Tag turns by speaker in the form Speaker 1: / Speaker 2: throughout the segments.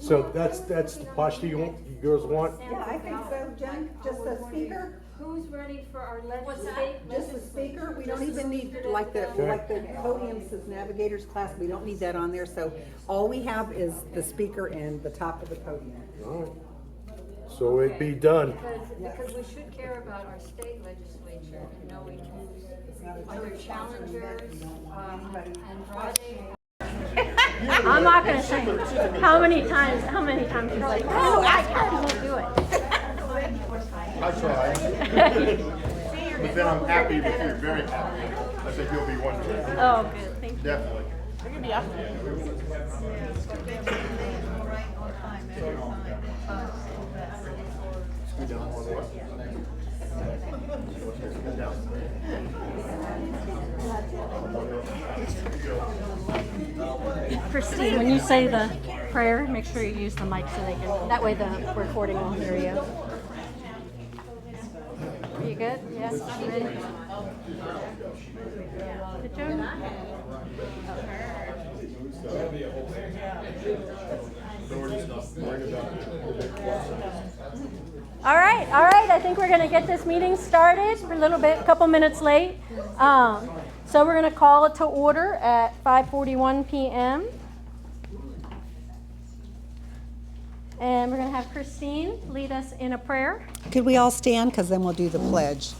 Speaker 1: So that's the posture you girls want?
Speaker 2: Yeah, I think so, Jen, just the speaker,
Speaker 3: Who's running for our legislature?
Speaker 2: just the speaker, we don't even need, like the podium says navigators class, we don't need that on there, so all we have is the speaker and the top of the podium.
Speaker 1: All right. So it'd be done.
Speaker 3: Because we should care about our state legislature, knowing who's other challengers, and Friday.
Speaker 4: I'm not gonna say how many times you're like, oh, I can't do it.
Speaker 5: I try. But then I'm happy that you're very happy. I think you'll be wonderful.
Speaker 4: Oh, good, thank you.
Speaker 5: Definitely.
Speaker 4: We're gonna be up. Christine, when you say the prayer, make sure you use the mic so they can, that way the recording will hear you. Are you good? Yes? You ready? Good job. All right. I think we're going to get this meeting started. We're a couple minutes late. So we're going to call it to order at 5:41 p.m. And we're going to have Christine lead us in a prayer.
Speaker 2: Could we all stand, because then we'll do the pledge.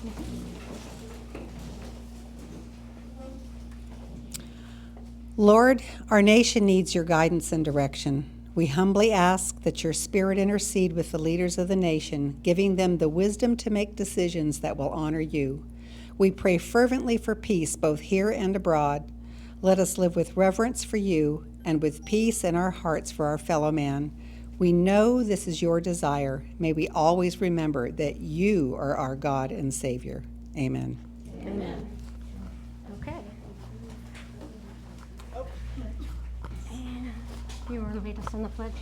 Speaker 2: Lord, our nation needs your guidance and direction. We humbly ask that your Spirit intercede with the leaders of the nation, giving them the wisdom to make decisions that will honor you. We pray fervently for peace both here and abroad. Let us live with reverence for you and with peace in our hearts for our fellow man. We know this is your desire. May we always remember that you are our God and Savior. Amen.
Speaker 4: Amen. Okay. And you want to lead us in the pledge?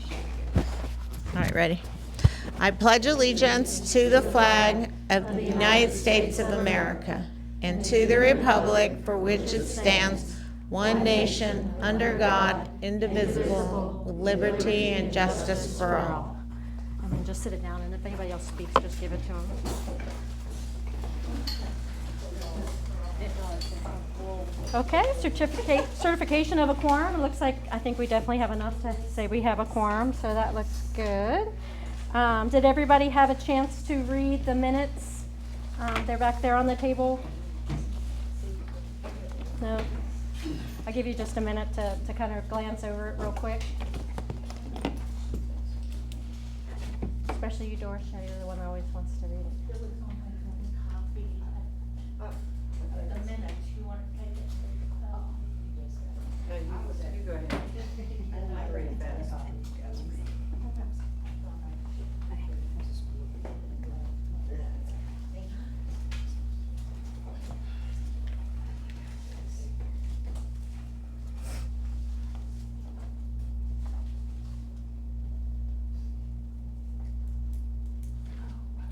Speaker 6: All right, ready? I pledge allegiance to the flag of the United States of America and to the republic for which it stands, one nation, under God, indivisible, with liberty and justice for all.
Speaker 4: And then just sit it down, and if anybody else speaks, just give it to them. Okay, certification of a quorum. It looks like, I think we definitely have enough to say we have a quorum, so that looks good. Did everybody have a chance to read the minutes? They're back there on the table. No? I'll give you just a minute to kind of glance over it real quick. Especially you, Doris, you're the one that always wants to read it.
Speaker 3: The minutes, you want to take it? You go ahead. I read it fast.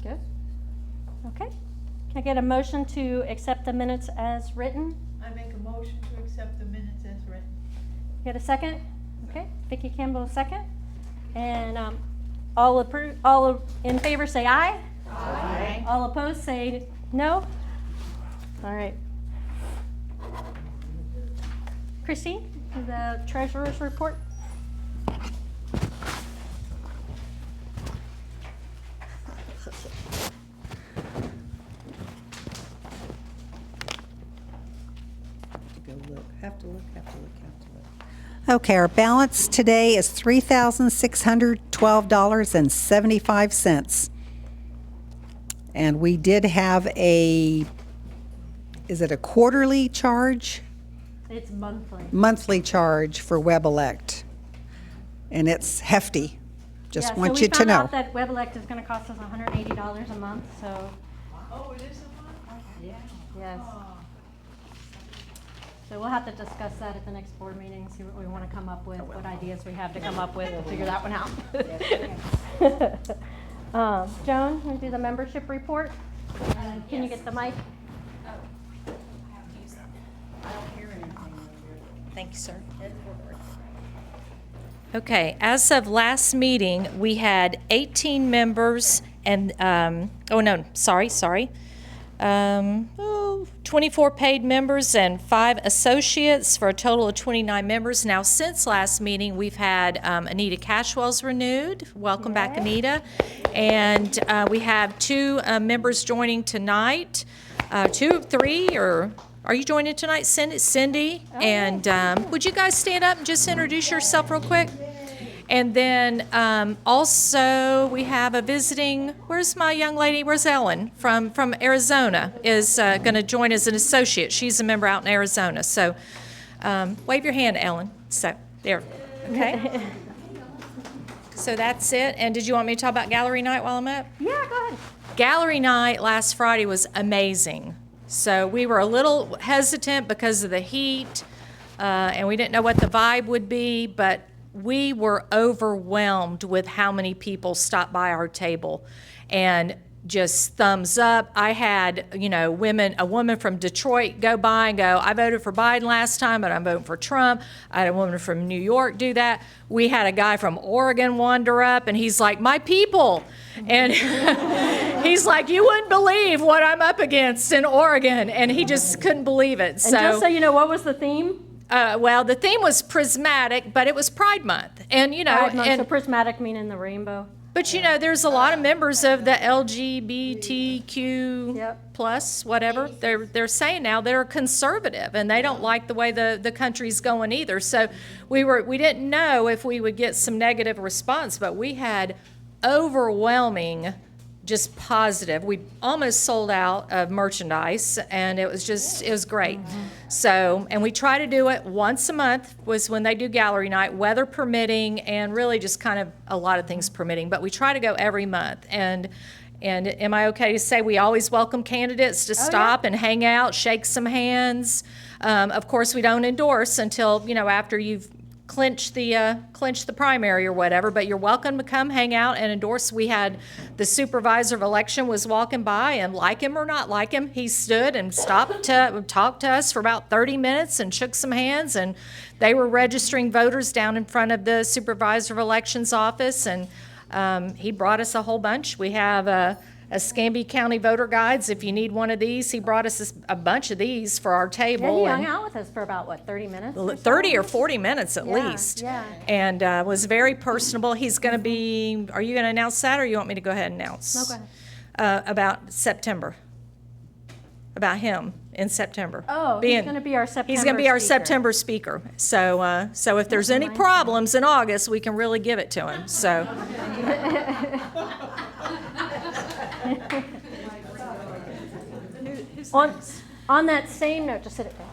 Speaker 4: Good. Okay. Can I get a motion to accept the minutes as written?
Speaker 7: I make a motion to accept the minutes as written.
Speaker 4: Get a second? Okay. Vicki Campbell, second. And all in favor say aye.
Speaker 6: Aye.
Speaker 4: All opposed say no. All right. Christine, the treasurer's report.
Speaker 2: Have to look. Okay, our balance today is $3,612.75. And we did have is it a quarterly charge?
Speaker 4: It's monthly.
Speaker 2: Monthly charge for WebElect. And it's hefty. Just want you to
Speaker 4: So we
Speaker 2: know.
Speaker 4: found out that WebElect is going to cost us $180 a month, so
Speaker 7: Oh, it is a month?
Speaker 4: yes. So we'll have to discuss that at the next board meeting, see what we want to come up with, what ideas we have to come up with to figure that one out. Joan, want to do the membership report? And can you get the mic?
Speaker 8: Thank you, sir. Okay, as of last meeting, we had 18 members and, 24 paid members and 5 associates for a total of 29 members. Now, since last meeting, we've had Anita Cashwell's renewed. Welcome back, Anita. And we have 2 members joining tonight. 2, 3, or are you joining tonight, Cindy? And would you guys stand up and just introduce yourself real quick? And then also we have a visiting, where's my young lady? Where's Ellen from Arizona is going to join as an associate. She's a member out in Arizona. So wave your hand, Ellen. So there, okay? So that's it. And did you want me to talk about gallery night while I'm up?
Speaker 4: Yeah, go ahead.
Speaker 8: Gallery night last Friday was amazing. So we were a little hesitant because of the heat, and we didn't know what the vibe would be, but we were overwhelmed with how many people stopped by our table, and just thumbs up. I had, a woman from Detroit go by and go, I voted for Biden last time, but I'm voting for Trump. I had a woman from New York do that. We had a guy from Oregon wander up, and he's like, my people. And he's like, you wouldn't believe what I'm up against in Oregon. And he just couldn't believe it.
Speaker 4: And just so you know, what was the theme?
Speaker 8: Well, the theme was prismatic, but it was Pride Month. And,
Speaker 4: Pride Month, so prismatic meaning the rainbow.
Speaker 8: But, there's a lot of members of the LGBTQ plus, whatever, they're saying now they're conservative, and they don't like the way the country's going either. So we didn't know if we would get some negative response, but we had overwhelming, just positive. We almost sold out of merchandise, and it was great. So, and we try to do it once a month was when they do gallery night, weather permitting, and really just kind of a lot of things permitting, but we try to go every month. And am I okay to say we always welcome candidates to stop and hang out, shake some hands? Of course, we don't endorse until, after you've clinch the primary or whatever, but you're welcome to come hang out and endorse. We had the supervisor of election was walking by, and like him or not like him, he stood and stopped to talk to us for about 30 minutes and shook some hands, and they were registering voters down in front of the supervisor of elections office, and he brought us a whole bunch. We have a Escambia County voter guides. If you need one of these, he brought us a bunch of these for our table.
Speaker 4: Yeah, he hung out with us for about, 30 minutes?
Speaker 8: 30 or 40 minutes at least.
Speaker 4: Yeah.
Speaker 8: And was very personable. He's going to be, are you going to announce that, or you want me to go ahead and announce?
Speaker 4: No, go ahead.
Speaker 8: About September. About him in September.
Speaker 4: Oh, he's going to be our September
Speaker 8: He's going to be our
Speaker 4: speaker.
Speaker 8: September speaker. So if there's any problems in August, we can really give it to him. So.
Speaker 4: On that same note, just sit it down.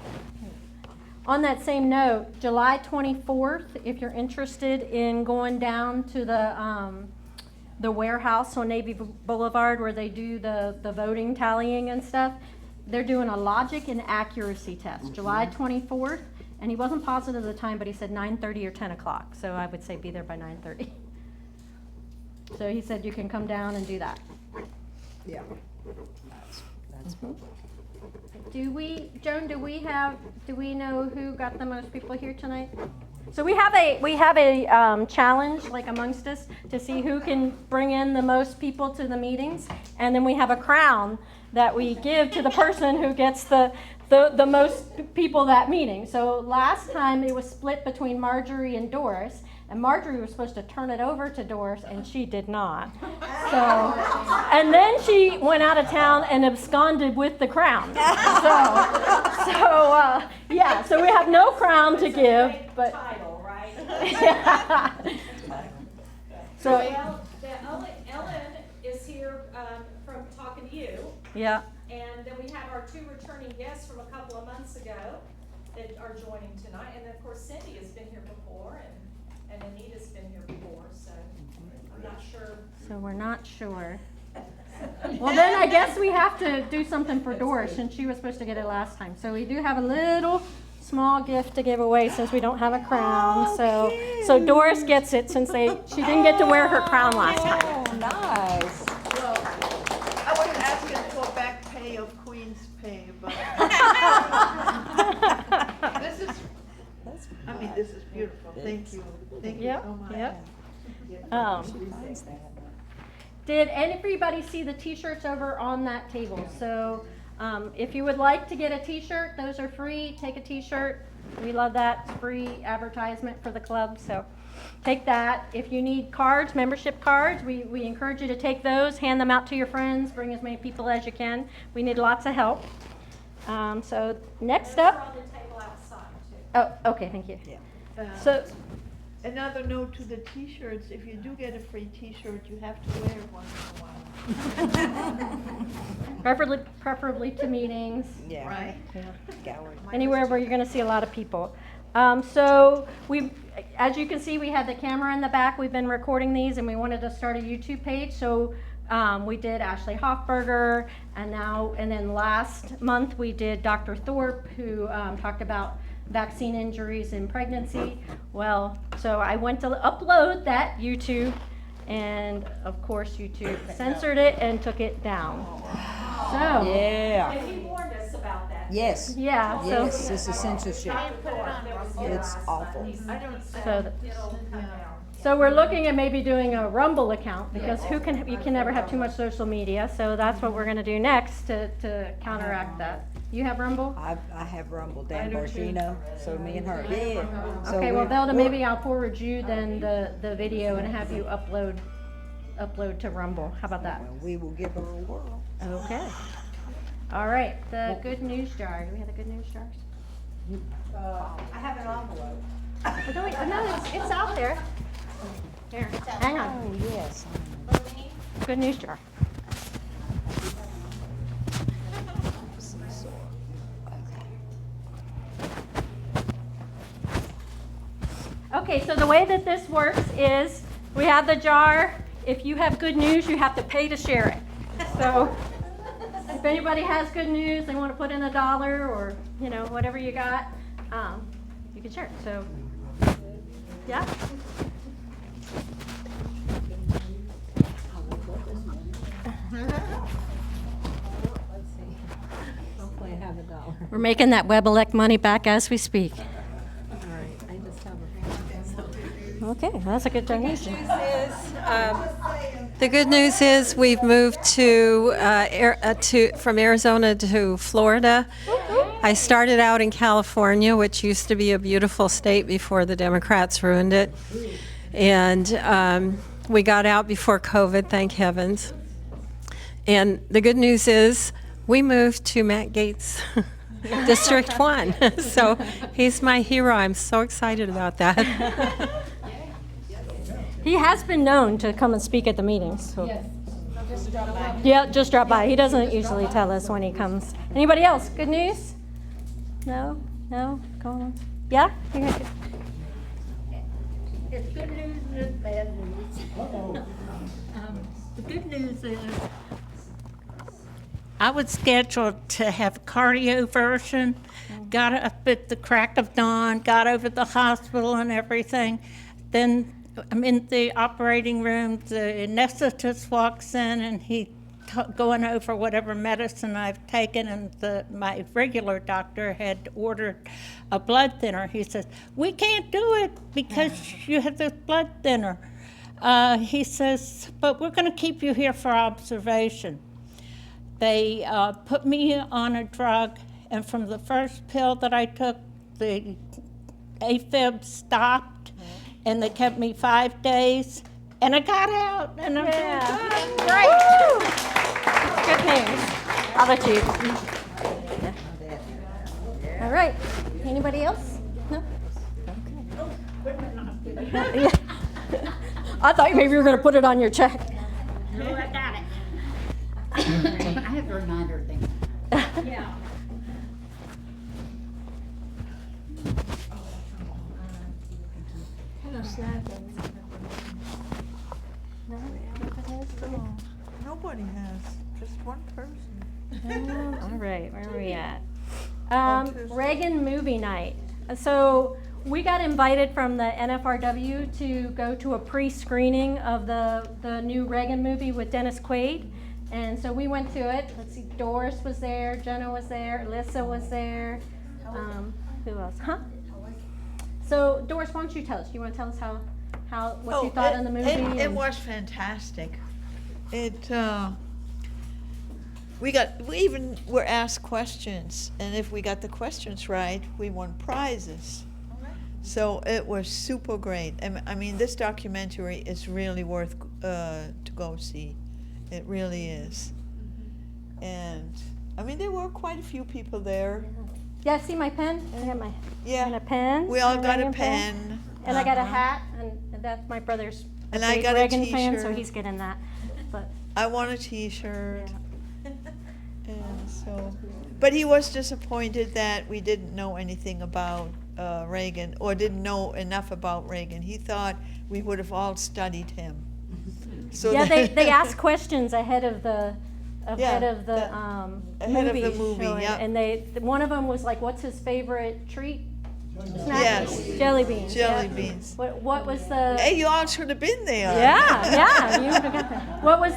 Speaker 4: On that same note, July 24th, if you're interested in going down to the warehouse on Navy Boulevard where they do the voting tallying and stuff, they're doing a logic and accuracy test, July 24th, and he wasn't positive at the time, but he said 9:30 or 10 o'clock, so I would say be there by 9:30. So he said you can come down and do that.
Speaker 2: Yeah. That's
Speaker 4: Joan, do we know who got the most people here tonight? So we have a challenge amongst us to see who can bring in the most people to the meetings, and then we have a crown that we give to the person who gets the most people that meeting. So last time it was split between Marjorie and Doris, and Marjorie was supposed to turn it over to Doris, and she did not. So, and then she went out of town and absconded with the crown. So we have no crown to give, but
Speaker 8: Title, right?
Speaker 4: yeah. So
Speaker 8: Ellen is here from talking to you.
Speaker 4: yeah.
Speaker 8: And then we have our 2 returning guests from a couple of months ago that are joining tonight. And then, of course, Cindy has been here before, and Anita's been here before, so I'm not sure.
Speaker 4: So we're not sure. Well, then I guess we have to do something for Doris, since she was supposed to get it last time. So we do have a little small gift to give away since we don't have a crown. So Doris gets it since she didn't get to wear her crown last time.
Speaker 2: Oh, nice.
Speaker 7: Well, I wasn't asking for back pay of Queen's pay, but this is beautiful. Thank you. Thank you
Speaker 4: Yep,
Speaker 7: so much.
Speaker 4: yep. Did everybody see the t-shirts over on that table? So if you would like to get a t-shirt, those are free. Take a t-shirt. We love that. It's free advertisement for the club. So take that. If you need cards, membership cards, we encourage you to take those, hand them out to your friends, bring as many people as you can. We need lots of help. So next up. Oh, okay, thank you. So
Speaker 7: Another note to the t-shirts, if you do get a free t-shirt, you have to wear it once in a while.
Speaker 4: preferably to meetings.
Speaker 2: Yeah.
Speaker 7: Right?
Speaker 4: Anywhere where you're going to see a lot of people. So as you can see, we had the camera in the back. We've been recording these, and we wanted to start a YouTube page. So we did Ashley Hoffberger, and then last month we did Dr. Thorpe, who talked about vaccine injuries in pregnancy. Well, so I went to upload that YouTube, and of course YouTube censored it and took it down. So
Speaker 2: Yeah.
Speaker 8: And he warned us about that.
Speaker 2: Yes.
Speaker 4: yeah, so
Speaker 2: Yes, this is censorship. It's awful.
Speaker 4: So we're looking at maybe doing a Rumble account, because you can never have too much social media. So that's what we're going to do next to counteract that. You have Rumble?
Speaker 9: I have Rumble, Dan Borgino, so me and her. Yeah. So
Speaker 4: Okay, well,
Speaker 9: we're-
Speaker 4: Velda, maybe I'll forward you then the video and have you upload to Rumble. How about that?
Speaker 9: we will give her a whirl.
Speaker 4: Okay. All right, the good news jar. Do we have the good news jars?
Speaker 9: I have an envelope.
Speaker 4: No, it's out there. Here, hang on.
Speaker 9: Oh, yes.
Speaker 4: Good news jar. Okay, so the way that this works is we have the jar. If you have good news, you have to pay to share it. So if anybody has good news, they want to put in $1 or, whatever you got, you can share it. So, yeah.
Speaker 9: Hopefully I have $1.
Speaker 4: We're making that Webalec money back as we speak.
Speaker 9: All right, I just have a.
Speaker 4: Okay, well, that's a good donation.
Speaker 10: The good news is we've moved from Arizona to Florida. I started out in California, which used to be a beautiful state before the Democrats ruined it. And we got out before COVID, thank heavens. And the good news is we moved to Matt Gates District 1. So he's my hero. I'm so excited about that.
Speaker 4: He has been known to come and speak at the meetings. So. Yeah, just drop by. He doesn't usually tell us when he comes. Anybody else? Good news? No? No? Go on. Yeah? You got it.
Speaker 11: It's good news and it's bad news. The good news is I was scheduled to have cardioversion, got up at the crack of dawn, got over to the hospital and everything. Then I'm in the operating room, the anesthetist walks in and he going over whatever medicine I've taken, and my regular doctor had ordered a blood thinner. He says, "We can't do it because you have this blood thinner." He says, "But we're going to keep you here for observation." They put me on a drug, and from the first pill that I took, the AFib stopped, and they kept me 5 days, and I got out, and I'm doing good.
Speaker 4: Great. Good news. I'll let you. Yeah. All right. Anybody else? No? Okay. I thought maybe you were going to put it on your check.
Speaker 11: No, I got it.
Speaker 12: I have a reminder thing.
Speaker 11: Yeah.
Speaker 7: Nobody has, just one person.
Speaker 4: All right, where are we at?
Speaker 7: Tuesday.
Speaker 4: Reagan movie night. So we got invited from the NFRW to go to a pre-screening of the new Reagan movie with Dennis Quaid. And so we went to it. Let's see, Doris was there, Jenna was there, Alyssa was there. Who else? Huh? So Doris, why don't you tell us? You want to tell us what you thought of the movie?
Speaker 7: It
Speaker 4: and-
Speaker 7: was fantastic. We even were asked questions, and if we got the questions right, we won prizes. So it was super great. I mean, this documentary is really worth to go see. It really is. And I mean, there were quite a few people there.
Speaker 4: Yeah, see my pen? I got my
Speaker 7: Yeah.
Speaker 4: and a pen.
Speaker 7: We all
Speaker 4: and
Speaker 7: got a
Speaker 4: Reagan
Speaker 7: pen.
Speaker 4: And I got a
Speaker 7: Uh-huh.
Speaker 4: hat, and that's my brother's
Speaker 7: And
Speaker 4: a
Speaker 7: I
Speaker 4: big
Speaker 7: got a
Speaker 4: Reagan fan, so
Speaker 7: t-shirt.
Speaker 4: he's getting that. But
Speaker 7: I want a T-shirt. And so, but he was disappointed that we didn't know anything about Reagan, or didn't know enough about Reagan. He thought we would have all studied him. So
Speaker 4: yeah,
Speaker 7: that-
Speaker 4: they asked questions ahead of the
Speaker 7: ahead
Speaker 4: of the
Speaker 7: movie,
Speaker 4: showing,
Speaker 7: yeah.
Speaker 4: and one of them was like, "What's his favorite treat?" Snack?
Speaker 7: Yes.
Speaker 4: Jelly beans.
Speaker 7: Jelly
Speaker 4: yeah.
Speaker 7: beans.
Speaker 4: What was the?
Speaker 7: Hey, you all should have been there.
Speaker 4: Yeah, you would have got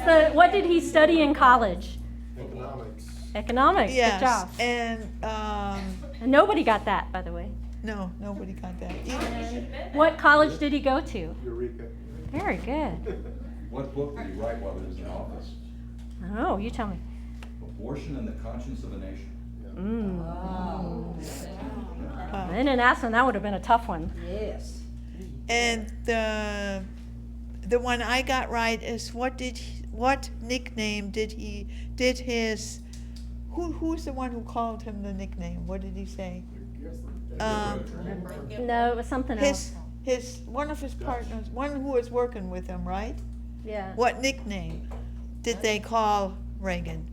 Speaker 4: that. What did he study in college?
Speaker 1: Economics.
Speaker 4: Economics.
Speaker 7: Yes.
Speaker 4: Good job.
Speaker 7: And
Speaker 4: And nobody got that, by the way.
Speaker 7: no, nobody got that.
Speaker 4: What college did he go to?
Speaker 1: Eureka.
Speaker 4: Very good.
Speaker 13: What book did he write while he was in office?
Speaker 4: Oh, you tell me.
Speaker 13: Abortion and the Conscience of a Nation.
Speaker 4: I didn't ask him. That would have been a tough one.
Speaker 9: Yes.
Speaker 7: And the one I got right is what nickname did his who's the one who called him the nickname? What did he say?
Speaker 4: No, it was something else.
Speaker 7: His one of his partners, one who was working with him, right?
Speaker 4: Yeah.
Speaker 7: What nickname did they call Reagan?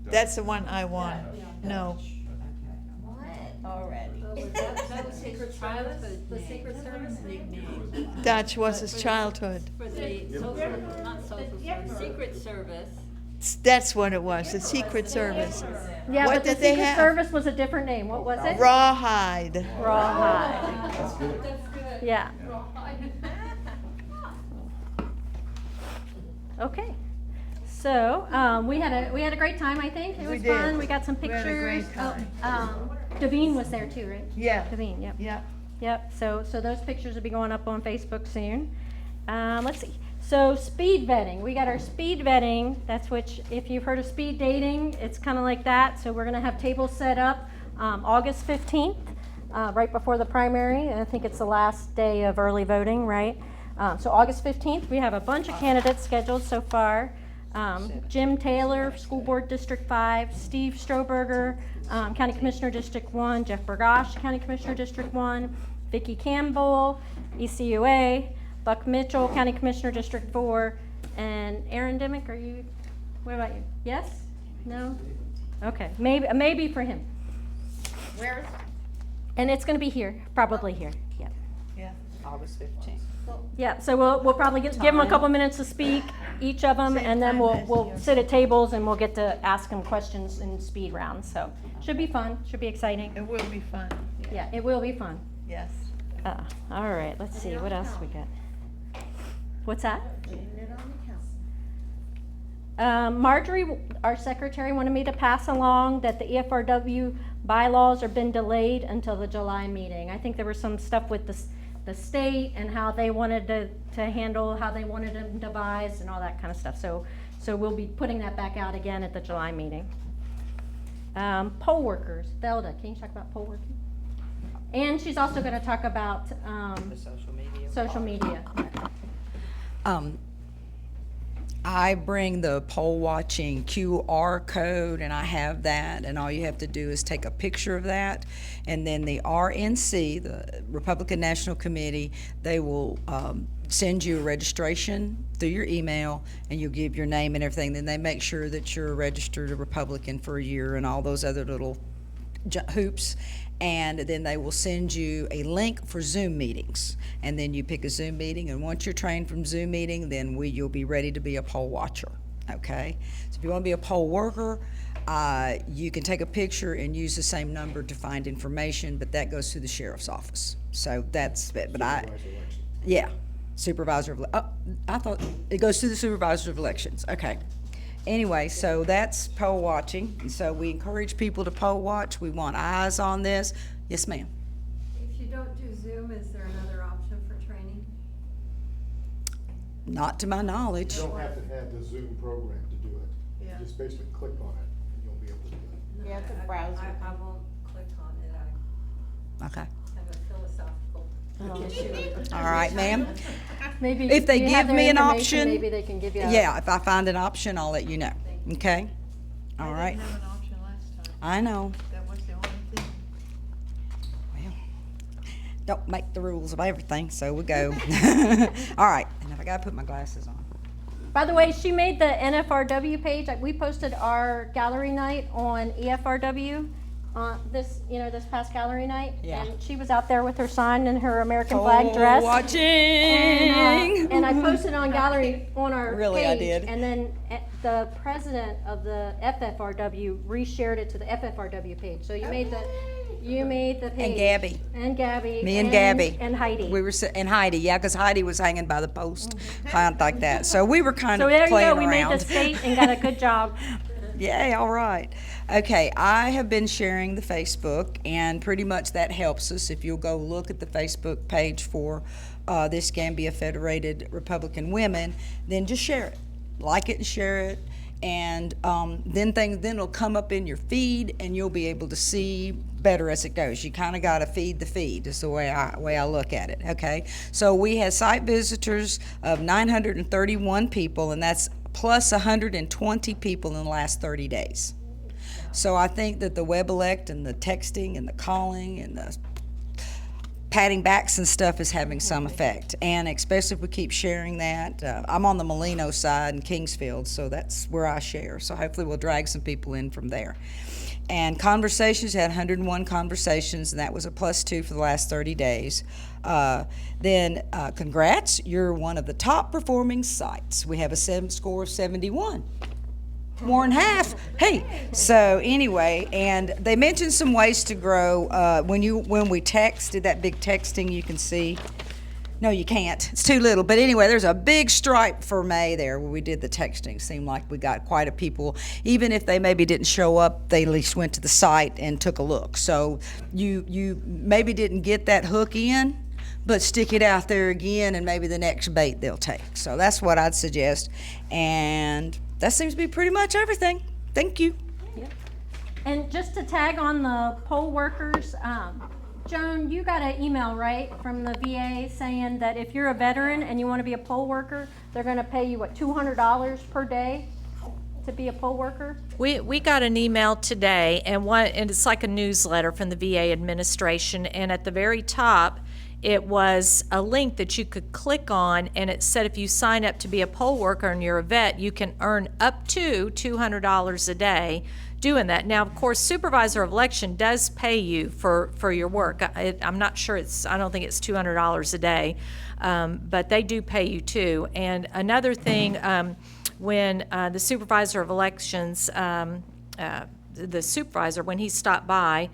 Speaker 7: That's the one I want. No.
Speaker 9: Already.
Speaker 3: That was Secret Childhood, the Secret Service nickname
Speaker 7: Dutch was his childhood.
Speaker 3: for the not social service, Secret Service.
Speaker 7: That's what it was, the Secret Service.
Speaker 4: Yeah,
Speaker 7: What
Speaker 4: but the
Speaker 7: did they
Speaker 4: Secret
Speaker 7: have?
Speaker 4: Service was a different name. What was it?
Speaker 7: Rawhide.
Speaker 4: Rawhide.
Speaker 13: That's good.
Speaker 4: Yeah. Okay. So we had a great time. I think it was
Speaker 7: did.
Speaker 4: fun. We got some
Speaker 7: We had a
Speaker 4: pictures.
Speaker 7: great time.
Speaker 4: Davine was there too, right?
Speaker 7: Yeah.
Speaker 4: Davine. Yep.
Speaker 7: Yeah.
Speaker 4: Yep. So those pictures will be going up on Facebook soon. Let's see. So speed vetting. We got our speed vetting. That's which, if you've heard of speed dating, it's kind of like that. So we're going to have tables set up August 15th, right before the primary. I think it's the last day of early voting, right? So August 15th, we have a bunch of candidates scheduled so far. Jim Taylor, School Board District 5, Steve Stroberger, County Commissioner District 1, Jeff Burgosh, County Commissioner District 1, Vicki Campbell, ECUA, Buck Mitchell, County Commissioner District 4, and Aaron Dimick, what about you? Yes? No? Okay, maybe for him.
Speaker 9: Where is
Speaker 4: And it's gonna be here, probably here, yeah.
Speaker 7: Yeah.
Speaker 9: August 15th?
Speaker 4: Yeah, so we'll probably give them a couple minutes to speak, each of them,
Speaker 7: Same
Speaker 4: and then
Speaker 7: time as
Speaker 4: we'll
Speaker 7: you.
Speaker 4: sit at tables and we'll get to ask them questions in speed rounds, so should be fun, should be exciting.
Speaker 7: It will be fun.
Speaker 4: Yeah, it will be fun.
Speaker 7: Yes.
Speaker 4: All right, let's see, what else we got? What's that? Marjorie, our secretary, wanted me to pass along that the EFRW bylaws have been delayed until the July meeting. I think there was some stuff with the state and how they wanted to handle, how they wanted them devised and all that kind of stuff. So we'll be putting that back out again at the July meeting. Poll workers, Velda, can you talk about poll working? And she's also going to talk about
Speaker 9: The social media.
Speaker 4: social media.
Speaker 14: I bring the poll watching QR code and I have that, and all you have to do is take a picture of that, and then the RNC, the Republican National Committee, they will send you a registration through your email, and you'll give your name and everything. Then they make sure that you're registered a Republican for a year and all those other little hoops. And then they will send you a link for Zoom meetings. And then you pick a Zoom meeting, and once you're trained from Zoom meeting, then you'll be ready to be a poll watcher, okay? So if you want to be a poll worker, you can take a picture and use the same number to find information, but that goes through the sheriff's office. So that's it, but supervisor of, I thought it goes through the supervisor of elections, okay. Anyway, so that's poll watching, and so we encourage people to poll watch. We want eyes on this. Yes, ma'am.
Speaker 3: If you don't do Zoom,
Speaker 14: Not to my knowledge.
Speaker 5: You don't have to have the Zoom program to do it.
Speaker 7: Yeah.
Speaker 5: You just basically click on it and you'll be able to do it.
Speaker 6: Yeah, the browser.
Speaker 3: I won't click on it. I
Speaker 14: Okay.
Speaker 3: have a philosophical issue.
Speaker 14: All right, ma'am.
Speaker 4: Maybe
Speaker 14: If they
Speaker 4: you have
Speaker 14: give
Speaker 4: their
Speaker 14: me an
Speaker 4: information,
Speaker 14: option,
Speaker 4: maybe they can give you a.
Speaker 14: yeah, if I find an option, I'll let you know. Okay? All
Speaker 7: I
Speaker 14: right.
Speaker 7: didn't have an option last time.
Speaker 14: I know.
Speaker 7: That was the only thing.
Speaker 14: Well, don't make the rules of everything, so we go. All right. And if I gotta put my glasses on.
Speaker 4: By the way, she made the NFRW page. We posted our gallery night on EFRW. This past gallery night.
Speaker 14: Yeah.
Speaker 4: And she was out there with her sign and her American flag dress.
Speaker 14: Watching.
Speaker 4: And I posted on gallery on our
Speaker 14: Really,
Speaker 4: page.
Speaker 14: I did.
Speaker 4: And then the president of the FFRW reshared it to the FFRW page. So you made the page.
Speaker 14: And Gabby.
Speaker 4: And Gabby.
Speaker 14: Me and Gabby.
Speaker 4: And Heidi.
Speaker 14: We were and Heidi, yeah, because Heidi was hanging by the post, kind of like that. So we were kind
Speaker 4: So
Speaker 14: of
Speaker 4: there you
Speaker 14: playing
Speaker 4: go. We
Speaker 14: around.
Speaker 4: made the state and got a good job.
Speaker 14: Yay, all right. Okay, I have been sharing the Facebook, and pretty much that helps us. If you'll go look at the Facebook page for this Gambia Federated Republican Women, then just share it. Like it and share it. And then it'll come up in your feed, and you'll be able to see better as it goes. You kind of got to feed the feed is the way I look at it. Okay, so we had site visitors of 931 people, and that's plus 120 people in the last 30 days. So I think that the WebElect and the texting and the calling and the patting backs and stuff is having some effect, and especially if we keep sharing that. I'm on the Molino side in Kingsfield, so that's where I share. So hopefully we'll drag some people in from there. And conversations, had 101 conversations, and that was a +2 for the last 30 days. Then congrats, you're one of the top performing sites. We have a score of 71. More than half. Hey, so anyway, and they mentioned some ways to grow. When we did that big texting, you can see. No, you can't. It's too little. But anyway, there's a big stripe for May there where we did the texting. Seemed like we got quite a people. Even if they maybe didn't show up, they at least went to the site and took a look. So you maybe didn't get that hook in, but stick it out there again, and maybe the next bait they'll take. So that's what I'd suggest. And that seems to be pretty much everything. Thank you.
Speaker 4: Yep. And just to tag on the poll workers, Joan, you got an email, right, from the VA saying that if you're a veteran and you want to be a poll worker, they're going to pay you, what, $200 per day to be a poll worker?
Speaker 8: We got an email today, and it's like a newsletter from the VA administration, and at the very top, it was a link that you could click on, and it said if you sign up to be a poll worker and you're a vet, you can earn up to $200 a day doing that. Now, of course, supervisor of election does pay you for your work. I'm not sure I don't think it's $200 a day, but they do pay you too. And another thing, when the supervisor of elections, the supervisor, when he stopped by,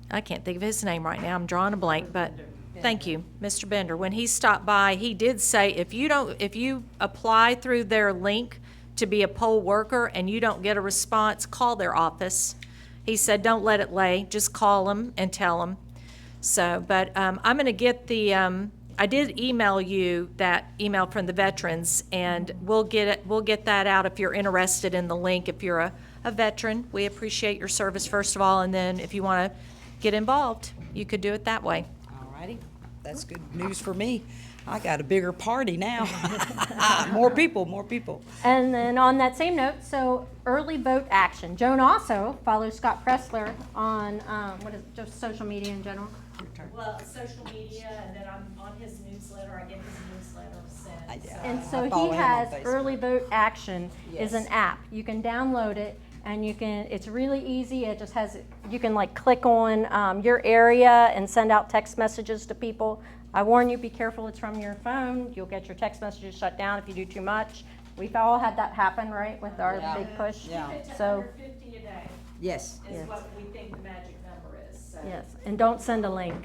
Speaker 8: I can't think of his name right now, I'm drawing a blank, but thank you, Mr. Bender. When he stopped by, he did say if you apply through their link to be a poll worker and you don't get a response, call their office. He said don't let it lay, just call them and tell them. So, but I'm going to get I did email you that email from the veterans, and we'll get that out if you're interested in the link. If you're a veteran, we appreciate your service first of all, and then if you want to get involved, you could do it that way.
Speaker 14: All righty. That's good news for me. I got a bigger party now. More people.
Speaker 4: And then on that same note, so early vote action. Joan also follows Scott Pressler on, just social media in general?
Speaker 8: Well, social media, and then I'm on his newsletter. I get his newsletter sent.
Speaker 4: And so
Speaker 14: follow
Speaker 4: he
Speaker 14: him on
Speaker 4: has
Speaker 14: Facebook.
Speaker 4: Early Vote Action is
Speaker 14: Yes.
Speaker 4: an app. You can download it, and it's really easy. It just has, you can like click on your area and send out text messages to people. I warn you, be careful, it's from your phone. You'll get your text messages shut down if you do too much. We've all had that happen, right, with our big push.
Speaker 14: Yeah.
Speaker 4: So,
Speaker 8: 50 a day
Speaker 14: Yes.
Speaker 8: is what we think the magic number is. So.
Speaker 4: yes, and don't send a link.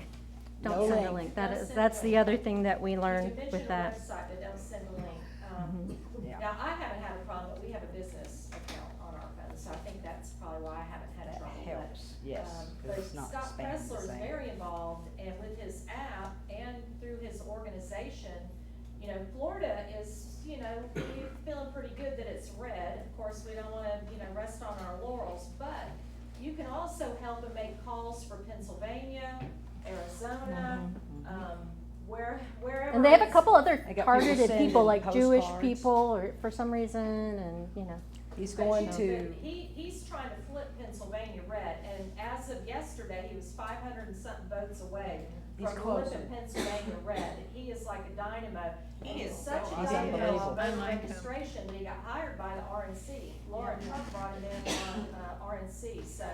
Speaker 14: No
Speaker 4: Don't send a
Speaker 14: link.
Speaker 4: link. That's the other thing that we learned
Speaker 8: You
Speaker 4: with
Speaker 8: mentioned
Speaker 4: that.
Speaker 8: the website, but don't send a link.
Speaker 14: Yeah.
Speaker 8: Now, I haven't had a problem, but we have a business account on our phone, so I think that's probably why I haven't had
Speaker 14: That
Speaker 8: trouble.
Speaker 14: helps, yes, 'cause
Speaker 8: But
Speaker 14: it's not
Speaker 8: Scott
Speaker 14: spam
Speaker 8: Pressler is
Speaker 14: the same.
Speaker 8: very involved, and with his app and through his organization, you know, Florida is, you know, we're feeling pretty good that it's red. Of course, we don't wanna, you know, rest on our laurels, but you can also help and make calls for Pennsylvania, Arizona, wherever.
Speaker 4: And they have a
Speaker 8: it's-
Speaker 4: couple other
Speaker 14: They got people
Speaker 4: targeted
Speaker 14: sending
Speaker 4: people, like Jewish
Speaker 14: postcards.
Speaker 4: people, or for some reason, and, you know.
Speaker 14: He's
Speaker 8: But
Speaker 14: going
Speaker 8: you-
Speaker 14: to,
Speaker 8: but he's trying to flip Pennsylvania red, and as of yesterday, he was 500 and something votes away
Speaker 14: He's
Speaker 8: from
Speaker 14: closer.
Speaker 8: flipping Pennsylvania red. He is like a dynamo. He is such a
Speaker 14: He's
Speaker 8: dynamo
Speaker 14: unbelievable.
Speaker 8: on voter registration that he got hired by the RNC. Lauren Trump brought him in on RNC, so,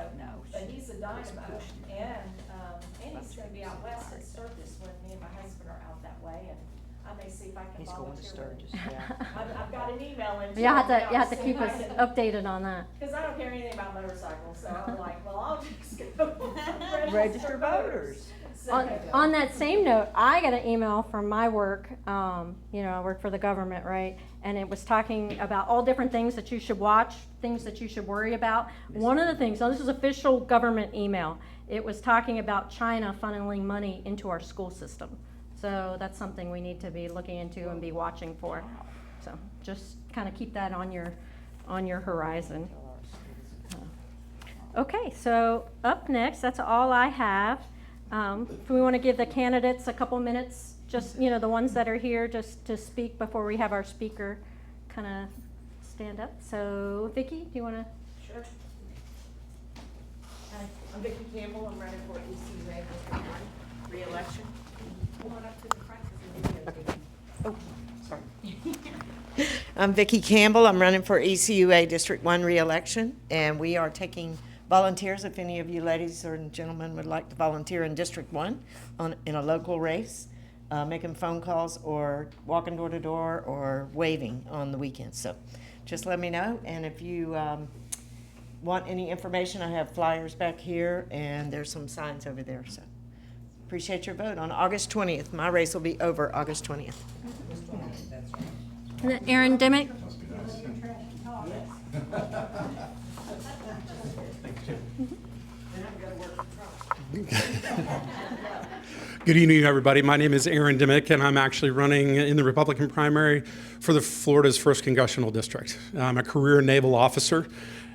Speaker 8: but he's a dynamo. And he's gonna be out west at Sturgis when me and my husband are out that way, and I may see if I can
Speaker 14: he's going to
Speaker 8: volunteer.
Speaker 14: Sturgis, yeah.
Speaker 8: I've got an email in.
Speaker 4: You have to keep us updated on that.
Speaker 8: Because I don't care anything about motorcycles, so I'm like, well, I'll just go.
Speaker 14: Register voters.
Speaker 8: So-
Speaker 4: On that same note, I got an email from my work, you know, I work for the government, right? And it was talking about all different things that you should watch, things that you should worry about. One of the things, so this is official government email, it was talking about China funneling money into our school system. So that's something we need to be looking into and be watching for. So just kind of keep that on your horizon. Okay, so up next, that's all I have. If we want to give the candidates a couple minutes, just, you know, the ones that are here, just to speak before we have our speaker kind of stand up. So Vicki, do you want to?
Speaker 6: Sure. Hi, I'm Vicki Campbell. I'm running for ECUA District 1 re-election. Come on up to the front because the video. Oh, sorry. I'm Vicki Campbell. I'm running for ECUA District 1 re-election, and we are taking volunteers. If any of you ladies or gentlemen would like to volunteer in District 1 in a local race, making phone calls or walking door to door or waving on the weekends. So just let me know. And if you want any information, I have flyers back here, and there's some signs over there. So appreciate your vote on August 20th. My race will be over August 20th.
Speaker 4: And then Aaron Dimmick?
Speaker 15: Good evening, everybody. My name is Aaron Dimmick, and I'm actually running in the Republican primary for the Florida's 1st Congressional District. I'm a career naval officer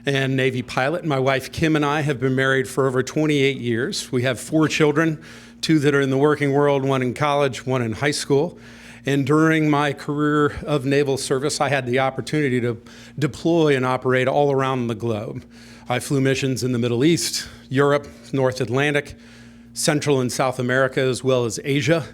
Speaker 15: and Navy pilot. My wife, Kim, and I have been married for over 28 years. We have 4 children, 2 that are in the working world, 1 in college, 1 in high school. And during my career of naval service, I had the opportunity to deploy and operate all around the globe. I flew missions in the Middle East, Europe, North Atlantic, Central and South America, as well as Asia.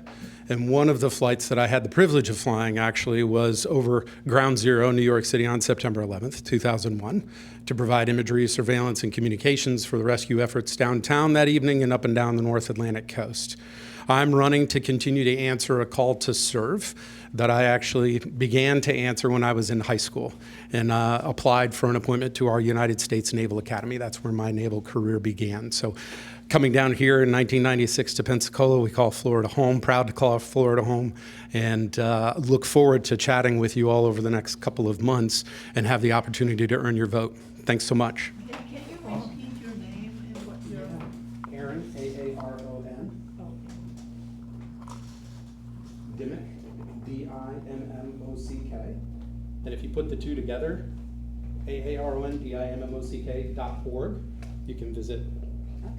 Speaker 15: And one of the flights that I had the privilege of flying actually was over Ground Zero, New York City, on September 11th, 2001, to provide imagery, surveillance, and communications for the rescue efforts downtown that evening and up and down the North Atlantic coast. I'm running to continue to answer a call to serve that I actually began to answer when I was in high school and applied for an appointment to our United States Naval Academy. That's where my naval career began. So coming down here in 1996 to Pensacola, we call Florida home, proud to call Florida home, and look forward to chatting with you all over the next couple of months and have the opportunity to earn your vote. Thanks so much.
Speaker 7: Can you repeat your name and what your...
Speaker 15: Aaron, A-A-R-O-N. Dimmick, D-I-M-M-O-C-K. And if you put the 2 together, AARONDIMMOCK.org, you can visit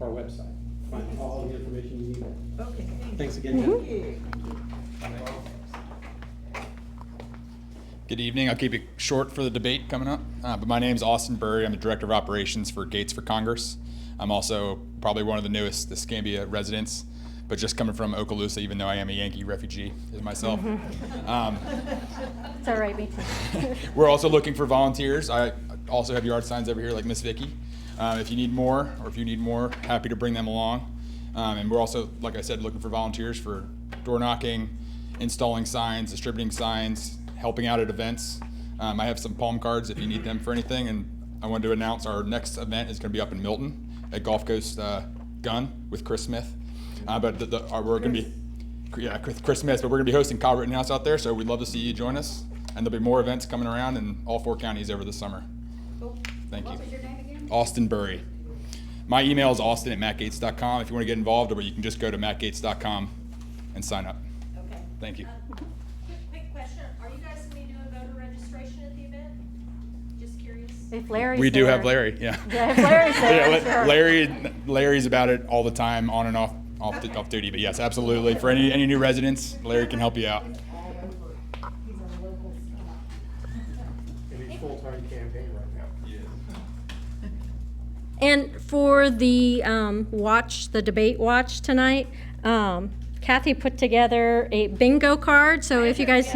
Speaker 15: our website. Find all the information you need there.
Speaker 7: Okay,
Speaker 15: Thanks again, Jen.
Speaker 7: Thank you.
Speaker 16: Good evening. I'll keep it short for the debate coming up. But my name is Austin Burry. I'm the Director of Operations for Gates for Congress. I'm also probably one of the newest Escambia residents, but just coming from Okaloosa, even though I am a Yankee refugee as myself.
Speaker 4: It's all right, me too.
Speaker 16: We're also looking for volunteers. I also have yard signs over here like Miss Vicki. If you need more, happy to bring them along. And we're also, like I said, looking for volunteers for door knocking, installing signs, distributing signs, helping out at events. I have some palm cards if you need them for anything. And I wanted to announce our next event is going to be up in Milton at Gulf Coast Gun with Chris Smith. But we're going to be, Chris Smith, but we're going to be hosting Kyle Rittenhouse out there. So we'd love to see you join us. And there'll be more events coming around in all 4 counties over the summer. Thank you.
Speaker 12: What was your name again?
Speaker 16: Austin Burry. My email is austin@mattgates.com if you want to get involved, or you can just go to mattgates.com and sign up.
Speaker 8: Okay.
Speaker 16: Thank you.
Speaker 8: Quick Question, are you guys gonna be doing voter registration at the event? Just curious.
Speaker 4: If Larry's
Speaker 16: We do
Speaker 4: there.
Speaker 16: have Larry, yeah.
Speaker 4: Yeah, if Larry's there,
Speaker 16: Yeah,
Speaker 4: sure.
Speaker 16: Larry's about it all the time, on and off duty, but yes, absolutely. For any new residents, Larry can help you out.
Speaker 5: And he's full-time campaign right now.
Speaker 4: And for the the debate watch tonight, Kathy put together a bingo card. So if you guys,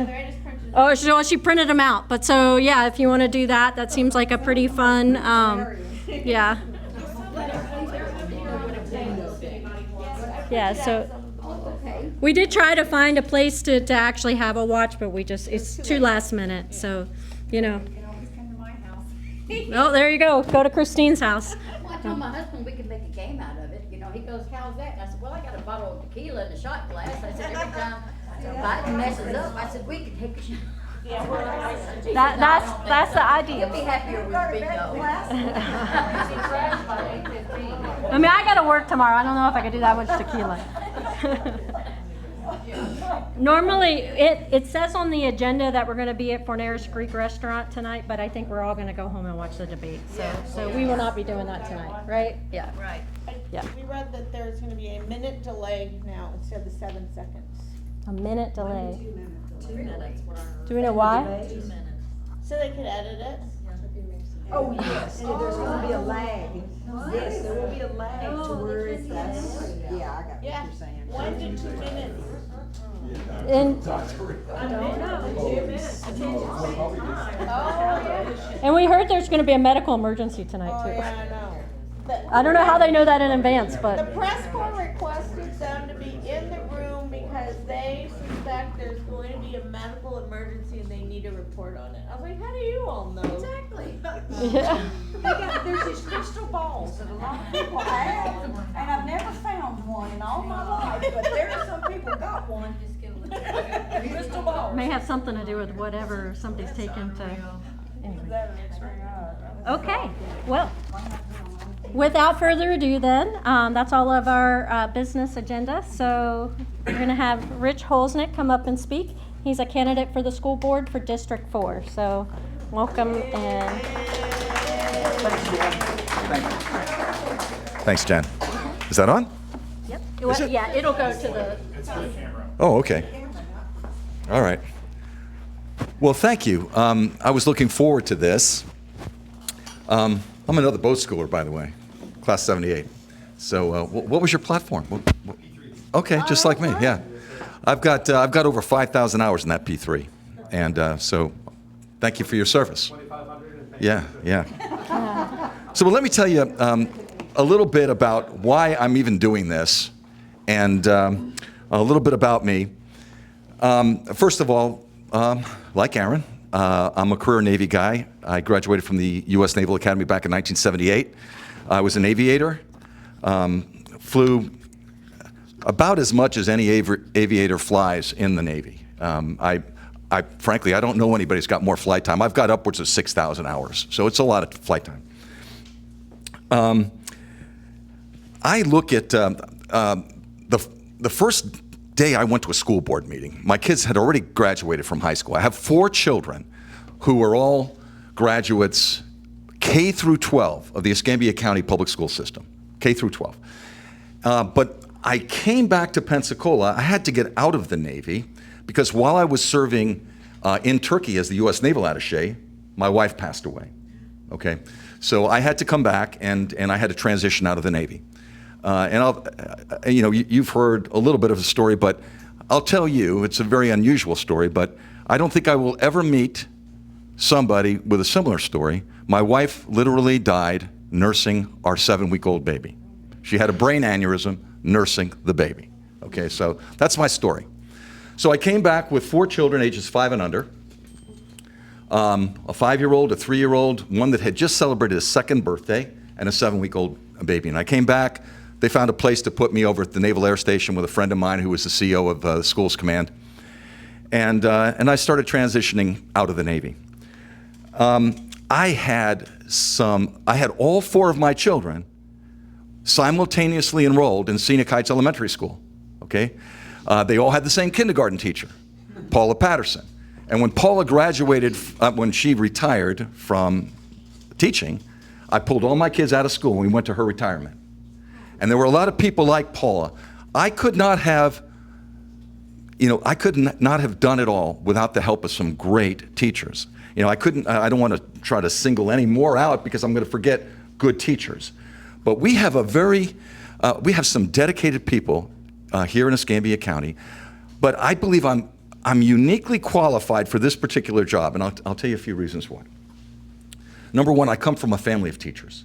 Speaker 4: she printed them out. But so yeah, if you want to do that, that seems like a pretty fun, yeah. Yeah. So we did try to find a place to actually have a watch, but it's too last minute. So, you know. Oh, there you go. Go to Christine's house.
Speaker 12: Well, I told my husband we could make a game out of it. You know, he goes, "How's that?" And I said, "Well, I got a bottle of tequila and a shot glass." I said, "Every time Biden messes up, I said we could take a shot."
Speaker 4: That's the idea.
Speaker 12: He'll be happier with bingo.
Speaker 4: I mean, I gotta work tomorrow. I don't know if I could do that much tequila. Normally, it says on the agenda that we're gonna be at Fornares Creek Restaurant tonight, but I think we're all gonna go home and watch the debate. So we will not be doing that tonight, right? Yeah.
Speaker 6: Right.
Speaker 4: Yeah.
Speaker 6: We read that there's gonna be a minute delay now instead of the 7 seconds.
Speaker 4: A minute delay.
Speaker 12: 2 minutes.
Speaker 4: Do we know why?
Speaker 12: 2 minutes.
Speaker 6: So they could edit it.
Speaker 9: Oh, yes, and there's gonna be a lag. Yes, there will be a lag to where it's, that's, yeah, I got what
Speaker 6: Yeah.
Speaker 9: you're saying.
Speaker 6: 1 to 2 minutes.
Speaker 4: And,
Speaker 6: I don't know. 2 minutes.
Speaker 4: and we heard there's gonna be a medical emergency tonight
Speaker 6: Oh,
Speaker 4: too.
Speaker 6: yeah, I know.
Speaker 4: I don't know how they know that in advance,
Speaker 6: The
Speaker 4: but
Speaker 6: press corps requested them to be in the room because they suspect there's going to be a medical emergency and they need a report on it. I was like, how do you all know?
Speaker 12: Exactly.
Speaker 4: yeah.
Speaker 9: There's these crystal balls that a lot of people have, and I've never found one in all my life, but there are some people got one. Crystal balls.
Speaker 4: May have something to do with whatever somebody's taken to. Anyway. Okay, well, without further ado then, that's all of our business agenda. So we're going to have Rich Holzknecht come up and speak. He's a candidate for the school board for District 4. So welcome and.
Speaker 17: Thanks, Jen. Is that on?
Speaker 4: Yep.
Speaker 17: Is it?
Speaker 4: Yeah, it'll go to the.
Speaker 17: Oh, okay. All right. Well, thank you. I was looking forward to this. I'm another boat schooler, by the way, class 78. So what was your platform? Okay, just like me, yeah. I've got over 5,000 hours in that P3. And so thank you for your service. Yeah. So let me tell you a little bit about why I'm even doing this and a little bit about me. First of all, like Aaron, I'm a career Navy guy. I graduated from the U.S. Naval Academy back in 1978. I was an aviator, flew about as much as any aviator flies in the Navy. Frankly, I don't know anybody who's got more flight time. I've got upwards of 6,000 hours, so it's a lot of flight time. I look at the first day I went to a school board meeting. My kids had already graduated from high school. I have 4 children who are all graduates K through 12 of the Escambia County Public School System, K through 12. But I came back to Pensacola. I had to get out of the Navy because while I was serving in Turkey as the U.S. Naval Attaché, my wife passed away. Okay, so I had to come back and I had to transition out of the Navy. And you've heard a little bit of the story, but I'll tell you, it's a very unusual story, but I don't think I will ever meet somebody with a similar story. My wife literally died nursing our 7-week-old baby. She had a brain aneurysm nursing the baby. Okay, so that's my story. So I came back with 4 children, ages 5 and under, a 5-year-old, a 3-year-old, one that had just celebrated his 2nd birthday, and a 7-week-old baby. And I came back. They found a place to put me over at the Naval Air Station with a friend of mine who was the CEO of the Schools Command. And I started transitioning out of the Navy. I had all 4 of my children simultaneously enrolled in Scenic Heights Elementary School, okay? They all had the same kindergarten teacher, Paula Patterson. And when Paula graduated, when she retired from teaching, I pulled all my kids out of school and we went to her retirement. And there were a lot of people like Paula. I could not have done it all without the help of some great teachers. I don't want to try to single any more out because I'm going to forget good teachers. But we have we have some dedicated people here in Escambia County. But I believe I'm uniquely qualified for this particular job, and I'll tell you a few reasons why. Number one, I come from a family of teachers.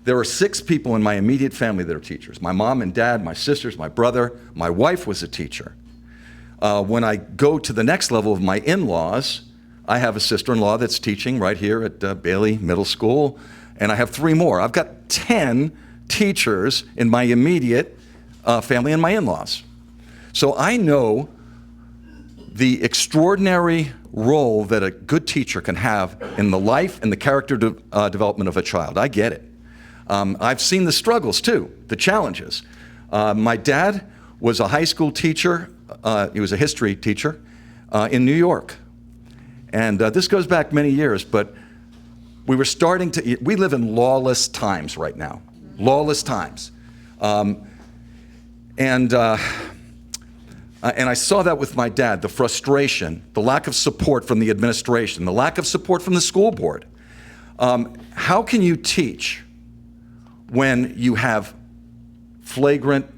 Speaker 17: There are 6 people in my immediate family that are teachers. My mom and dad, my sisters, my brother, my wife was a teacher. When I go to the next level of my in-laws, I have a sister-in-law that's teaching right here at Bailey Middle School, and I have 3 more. I've got 10 teachers in my immediate family and my in-laws. So I know the extraordinary role that a good teacher can have in the life and the character development of a child. I get it. I've seen the struggles too, the challenges. My dad was a high school teacher. He was a history teacher in New York. And this goes back many years, but we live in lawless times right now. Lawless times. And I saw that with my dad, the frustration, the lack of support from the administration, the lack of support from the school board. How can you teach when you have flagrant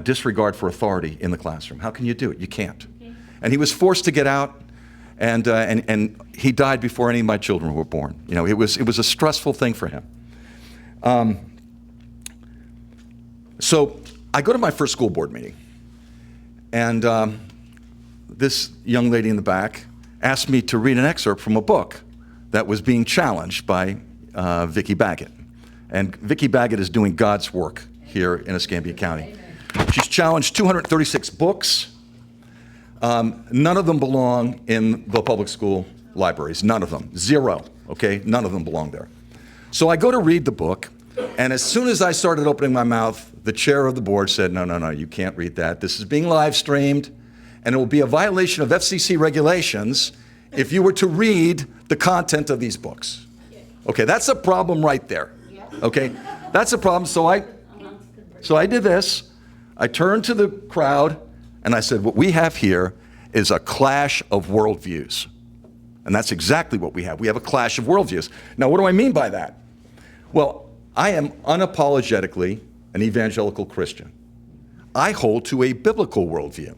Speaker 17: disregard for authority in the classroom? How can you do it? You can't. And he was forced to get out, and he died before any of my children were born. It was a stressful thing for him. So I go to my first school board meeting. And this young lady in the back asked me to read an excerpt from a book that was being challenged by Vicki Baggett. And Vicki Baggett is doing God's work here in Escambia County. She's challenged 236 books. None of them belong in the public school libraries. None of them. 0. Okay? None of them belong there. So I go to read the book, and as soon as I started opening my mouth, the chair of the board said, no, you can't read that. This is being live streamed, and it will be a violation of FCC regulations if you were to read the content of these books. Okay, that's a problem right there. Okay, that's a problem. So I did this. I turned to the crowd, and I said, what we have here is a clash of worldviews. And that's exactly what we have. We have a clash of worldviews. Now, what do I mean by that? Well, I am unapologetically an evangelical Christian. I hold to a biblical worldview.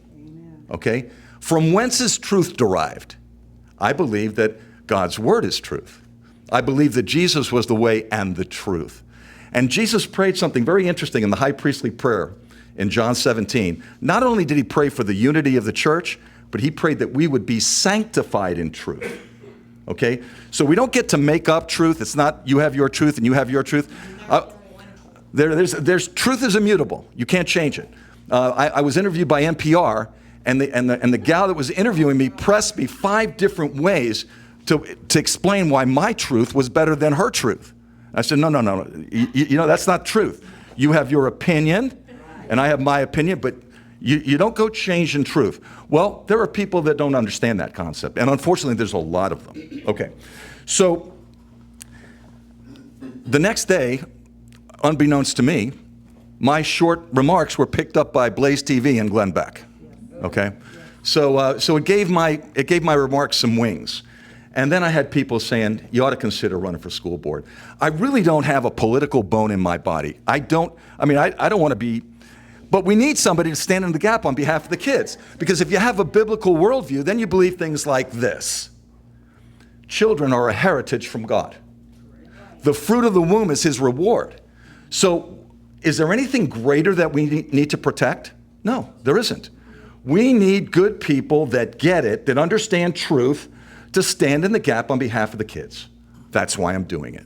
Speaker 17: Okay? From whence is truth derived? I believe that God's word is truth. I believe that Jesus was the way and the truth. And Jesus prayed something very interesting in the high priestly prayer in John 17. Not only did he pray for the unity of the church, but he prayed that we would be sanctified in truth. Okay? So we don't get to make up truth. It's not you have your truth and you have your truth. There's truth is immutable. You can't change it. I was interviewed by NPR, and the gal that was interviewing me pressed me 5 different ways to explain why my truth was better than her truth. I said, no. That's not truth. You have your opinion, and I have my opinion, but you don't go changing truth. Well, there are people that don't understand that concept, and unfortunately, there's a lot of them. Okay, so the next day, unbeknownst to me, my short remarks were picked up by Blaze TV and Glenn Beck. Okay, so it gave my remarks some wings, and then I had people saying you ought to consider running for school board. I really don't have a political bone in my body. I don't want to be, but we need somebody to stand in the gap on behalf of the kids, because if you have a biblical worldview, then you believe things like this: children are a heritage from God. The fruit of the womb is his reward. So is there anything greater that we need to protect? No, there isn't. We need good people that get it, that understand truth, to stand in the gap on behalf of the kids. That's why I'm doing it.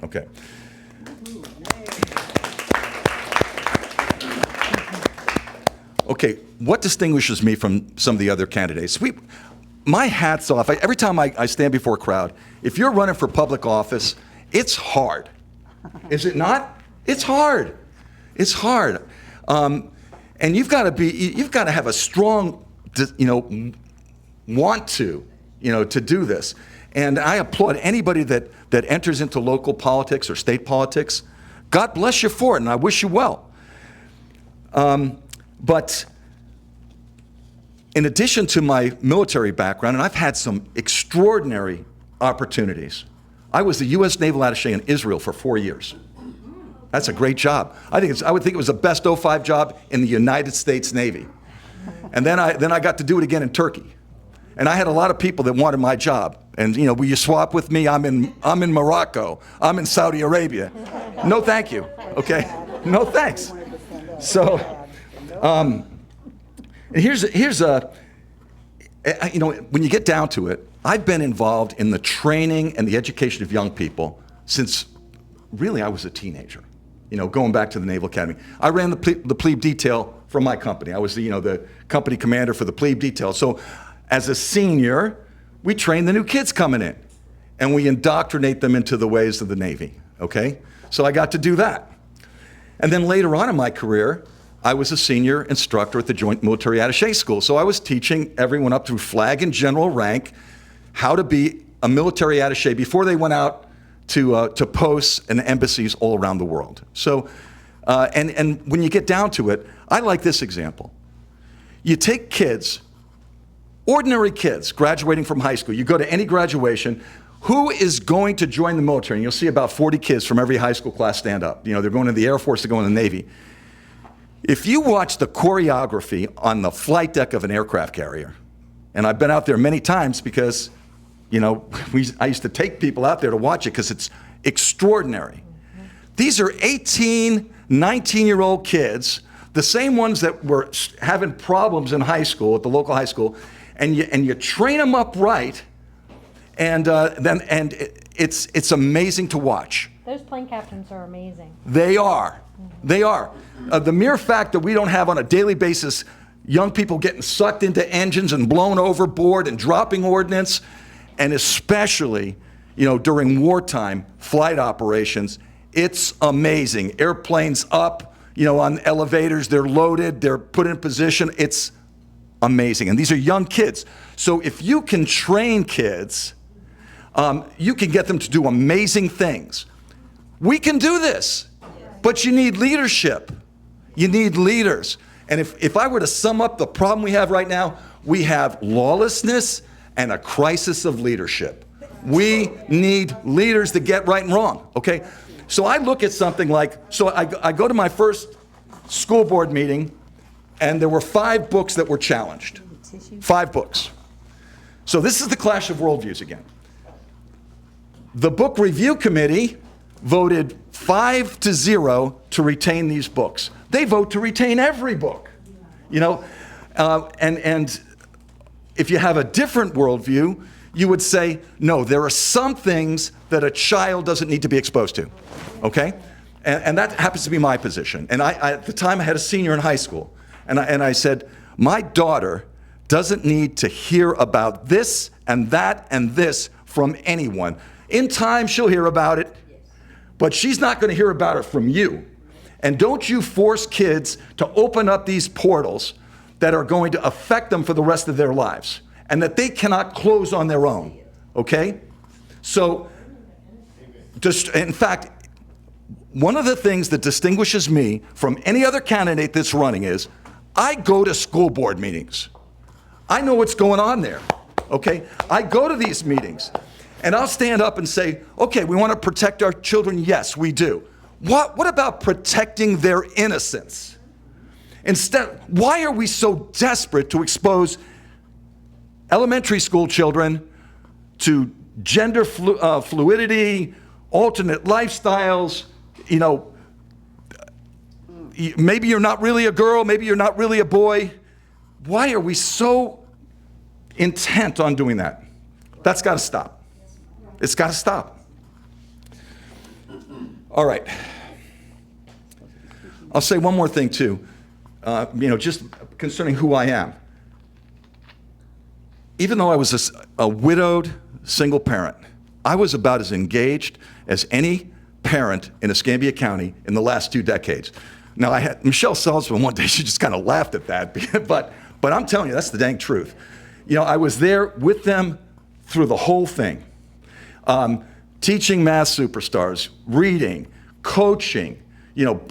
Speaker 17: Okay. Okay, what distinguishes me from some of the other candidates? My hat's off. Every time I stand before a crowd, if you're running for public office, it's hard. Is it not? It's hard. It's hard. And you've got to have a strong, want to to do this. And I applaud anybody that enters into local politics or state politics. God bless you for it, and I wish you well. But in addition to my military background, and I've had some extraordinary opportunities. I was the U.S. Naval Attaché in Israel for 4 years. That's a great job. I would think it was the best 05 job in the United States Navy. And then I got to do it again in Turkey. And I had a lot of people that wanted my job. And will you swap with me? I'm in Morocco. I'm in Saudi Arabia. No, thank you. Okay. No, thanks. So, and here's a when you get down to it, I've been involved in the training and the education of young people since really I was a teenager. Going back to the Naval Academy. I ran the plebe detail for my company. I was the company commander for the plebe detail. So as a senior, we train the new kids coming in, and we indoctrinate them into the ways of the Navy, okay? So I got to do that. And then later on in my career, I was a senior instructor at the Joint Military Attaché School. So I was teaching everyone up through flag and general rank how to be a military attaché before they went out to posts and embassies all around the world. So, and when you get down to it, I like this example. You take kids, ordinary kids graduating from high school. You go to any graduation, who is going to join the military? And you'll see about 40 kids from every high school class stand up. They're going to the Air Force, they're going to the Navy. If you watch the choreography on the flight deck of an aircraft carrier, and I've been out there many times because, I used to take people out there to watch it because it's extraordinary. These are 18, 19-year-old kids, the same ones that were having problems in high school, at the local high school, and you train them up right, and it's amazing to watch.
Speaker 4: Those plane captains are amazing.
Speaker 17: They are. They are. The mere fact that we don't have on a daily basis young people getting sucked into engines and blown overboard and dropping ordnance, and especially, during wartime flight operations, it's amazing. Airplanes up, on elevators, they're loaded, they're put in position. It's amazing. And these are young kids. So if you can train kids, you can get them to do amazing things. We can do this, but you need leadership. You need leaders. And if I were to sum up the problem we have right now, we have lawlessness and a crisis of leadership. We need leaders to get right and wrong, okay? So I look at something like, I go to my first school board meeting, and there were 5 books that were challenged. 5 books. So this is the clash of worldviews again. The book review committee voted 5-0 to retain these books. They vote to retain every book, and if you have a different worldview, you would say, no, there are some things that a child doesn't need to be exposed to, okay? And that happens to be my position. And I at the time, I had a senior in high school, and I said, my daughter doesn't need to hear about this and that and this from anyone. In time, she'll hear about it, but she's not going to hear about it from you. And don't you force kids to open up these portals that are going to affect them for the rest of their lives and that they cannot close on their own, okay? So, in fact, one of the things that distinguishes me from any other candidate that's running is I go to school board meetings. I know what's going on there, okay? I go to these meetings, and I'll stand up and say, okay, we want to protect our children. Yes, we do. What about protecting their innocence? Instead, why are we so desperate to expose elementary school children to gender fluidity, alternate lifestyles? Maybe you're not really a girl, maybe you're not really a boy. Why are we so intent on doing that? That's got to stop. It's got to stop. All right. I'll say one more thing, too. Just concerning who I am. Even though I was a widowed single parent, I was about as engaged as any parent in Escambia County in the last 2 decades. Now, I had Michelle Salzman one day, she just kind of laughed at that, but I'm telling you, that's the dang truth. I was there with them through the whole thing. Teaching math superstars, reading, coaching,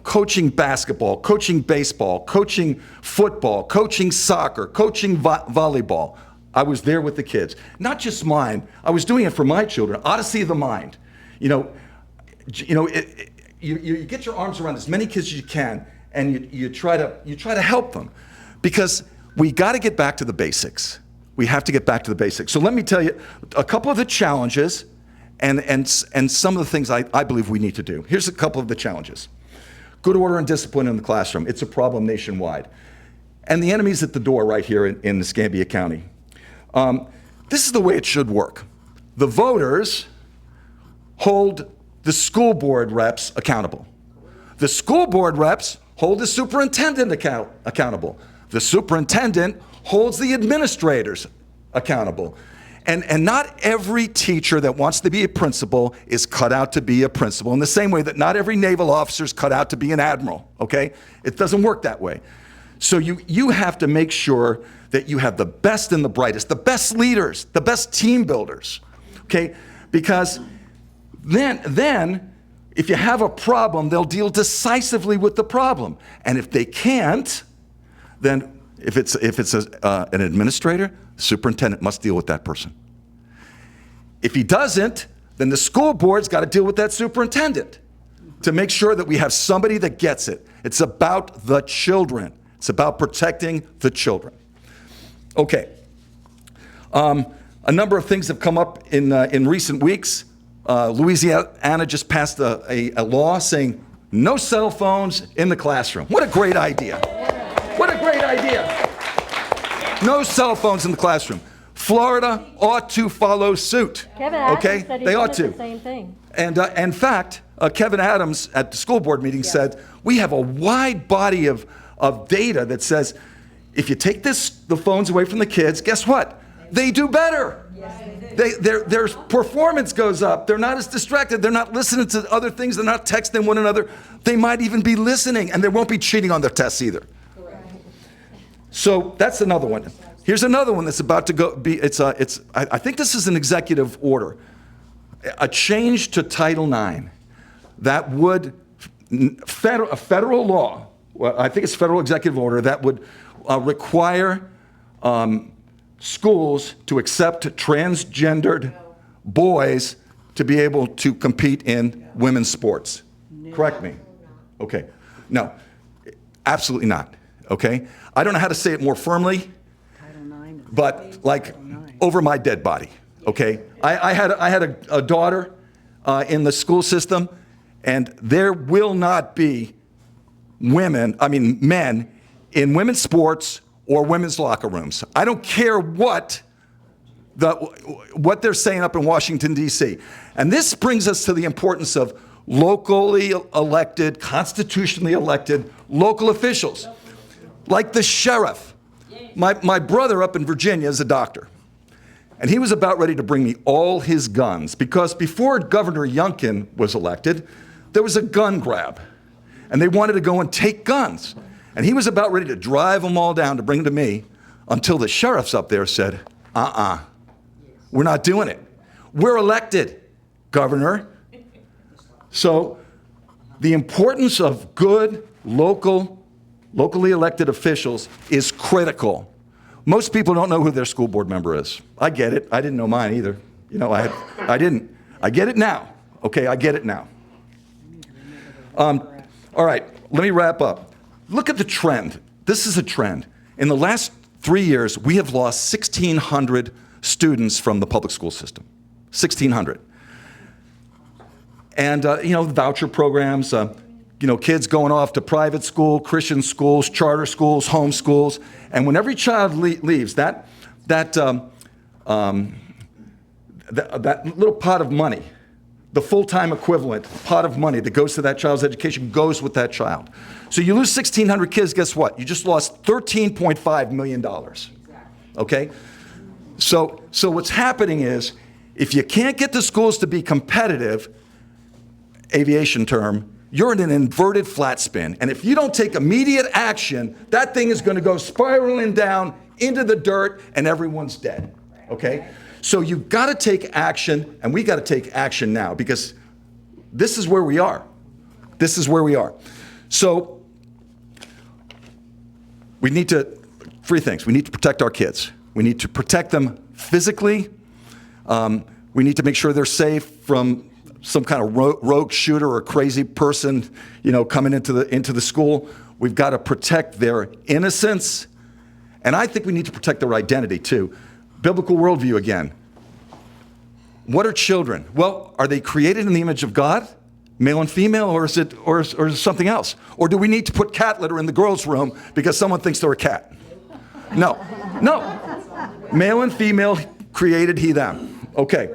Speaker 17: coaching basketball, coaching baseball, coaching football, coaching soccer, coaching volleyball. I was there with the kids. Not just mine, I was doing it for my children. Odyssey of the mind. You get your arms around as many kids as you can, and you try to help them, because we got to get back to the basics. We have to get back to the basics. So let me tell you a couple of the challenges and some of the things I believe we need to do. Here's a couple of the challenges. Good order and discipline in the classroom. It's a problem nationwide. And the enemy's at the door right here in Escambia County. This is the way it should work. The voters hold the school board reps accountable. The school board reps hold the superintendent accountable. The superintendent holds the administrators accountable. And not every teacher that wants to be a principal is cut out to be a principal, in the same way that not every naval officer is cut out to be an admiral, okay? It doesn't work that way. So you have to make sure that you have the best and the brightest, the best leaders, the best team builders, okay? Because then if you have a problem, they'll deal decisively with the problem. And if they can't, then if it's an administrator, the superintendent must deal with that person. If he doesn't, then the school board's got to deal with that superintendent to make sure that we have somebody that gets it. It's about the children. It's about protecting the children. Okay. A number of things have come up in recent weeks. Louisiana just passed a law saying no cell phones in the classroom. What a great idea. What a great idea. No cell phones in the classroom. Florida ought to follow suit.
Speaker 4: Kevin Adams
Speaker 17: okay?
Speaker 4: said he
Speaker 17: They
Speaker 4: did
Speaker 17: ought to.
Speaker 4: the same thing.
Speaker 17: And in fact, Kevin Adams at the school board meeting said, we have a wide body of data that says, if you take the phones away from the kids, guess what? They do better. Their performance goes up. They're not as distracted. They're not listening to other things. They're not texting one another. They might even be listening, and they won't be cheating on their tests either. So that's another one. Here's another one that's about to go. I think this is an executive order, a change to Title IX that would a federal law. Well, I think it's a federal executive order that would require schools to accept transgendered boys to be able to compete in women's sports. Correct me. Okay. No, absolutely not. Okay. I don't know how to say it more firmly, but like over my dead body. Okay. I had a daughter in the school system, and there will not be men in women's sports or women's locker rooms. I don't care what they're saying up in Washington, D.C. And this brings us to the importance of locally elected, constitutionally elected local officials, like the sheriff. My brother up in Virginia is a doctor, and he was about ready to bring me all his guns, because before Governor Youngkin was elected, there was a gun grab, and they wanted to go and take guns. And he was about ready to drive them all down to bring them to me, until the sheriffs up there said, we're not doing it. We're elected, Governor. So the importance of good locally elected officials is critical. Most people don't know who their school board member is. I get it. I didn't know mine either. I didn't. I get it now. Okay, I get it now. All right, let me wrap up. Look at the trend. This is a trend. In the last 3 years, we have lost 1,600 students from the public school system. 1,600. And, voucher programs, kids going off to private school, Christian schools, charter schools, home schools. And when every child leaves, that little pot of money, the full-time equivalent pot of money that goes to that child's education goes with that child. So you lose 1,600 kids, guess what? You just lost $13.5 million, okay? So what's happening is, if you can't get the schools to be competitive, aviation term, you're in an inverted flat spin. And if you don't take immediate action, that thing is going to go spiraling down into the dirt and everyone's dead, okay? So you've got to take action, and we got to take action now, because this is where we are. This is where we are. So we need to, three things. We need to protect our kids. We need to protect them physically. We need to make sure they're safe from some kind of rogue shooter or crazy person, coming into the school. We've got to protect their innocence. And I think we need to protect their identity too. Biblical worldview again. What are children? Well, are they created in the image of God, male and female, or is it something else? Or do we need to put cat litter in the girls' room because someone thinks they're a cat? No. Male and female created he, them. Okay.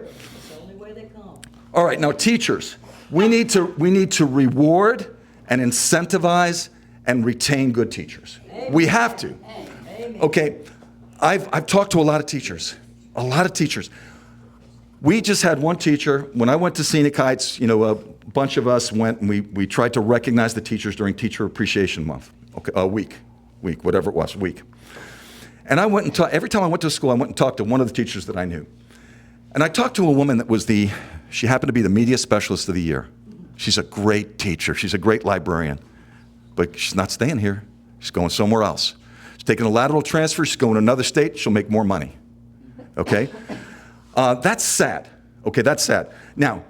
Speaker 17: All right, now teachers. We need to reward and incentivize and retain good teachers. We have to. Okay, I've talked to a lot of teachers. We just had one teacher. When I went to Scenic Heights, a bunch of us went and we tried to recognize the teachers during Teacher Appreciation Month. Okay, week, whatever it was, week. And I went and every time I went to school, I went and talked to one of the teachers that I knew. And I talked to a woman that was she happened to be the media specialist of the year. She's a great teacher. She's a great librarian. But she's not staying here. She's going somewhere else. She's taking a lateral transfer. She's going to another state. She'll make more money. Okay? That's sad. Okay, that's sad. Now,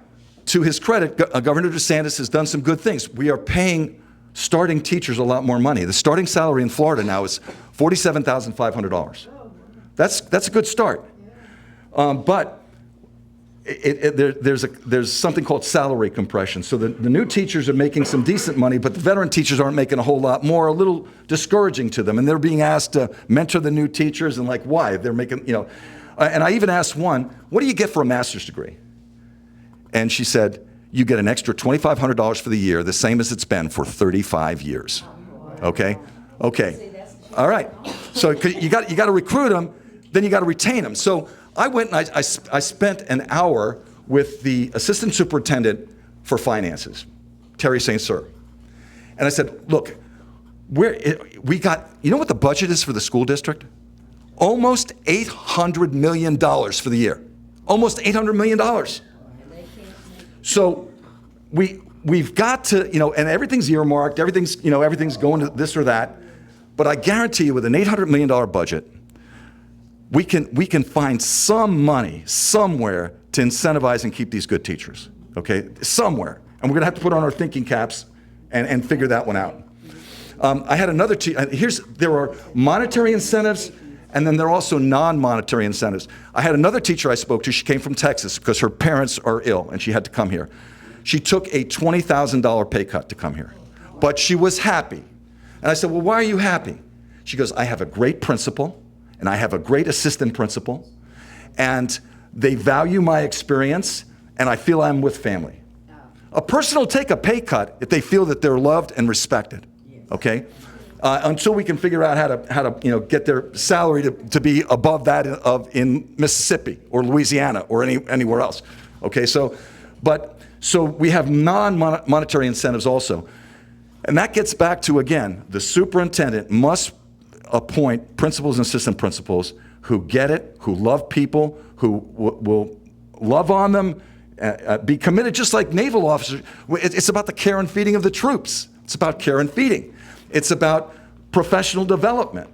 Speaker 17: to his credit, Governor DeSantis has done some good things. We are paying starting teachers a lot more money. The starting salary in Florida now is $47,500. That's a good start. But there's something called salary compression. So the new teachers are making some decent money, but the veteran teachers aren't making a whole lot more, a little discouraging to them. And they're being asked to mentor the new teachers, and why? They're making, and I even asked one, what do you get for a master's degree? And she said, you get an extra $2,500 for the year, the same as it's been for 35 years. Okay? All right. So you got to recruit them, then you got to retain them. So I went and I spent an hour with the assistant superintendent for finances, Terry St. Cyr. And I said, look, we got, you know what the budget is for the school district? Almost $800 million for the year. Almost $800 million. So we've got to, and everything's earmarked, everything's going to this or that. But I guarantee you with an $800 million budget, we can find some money somewhere to incentivize and keep these good teachers, okay? Somewhere. And we're gonna have to put on our thinking caps and figure that one out. I had another there are monetary incentives, and then there are also non-monetary incentives. I had another teacher I spoke to. She came from Texas because her parents are ill and she had to come here. She took a $20,000 pay cut to come here, but she was happy. And I said, well, why are you happy? She goes, I have a great principal and I have a great assistant principal, and they value my experience, and I feel I'm with family. A person will take a pay cut if they feel that they're loved and respected, okay? Until we can figure out how to get their salary to be above that in Mississippi or Louisiana or anywhere else. Okay, so we have non-monetary incentives also. And that gets back to, again, the superintendent must appoint principals and assistant principals who get it, who love people, who will love on them, be committed, just like naval officers. It's about the care and feeding of the troops. It's about care and feeding. It's about professional development.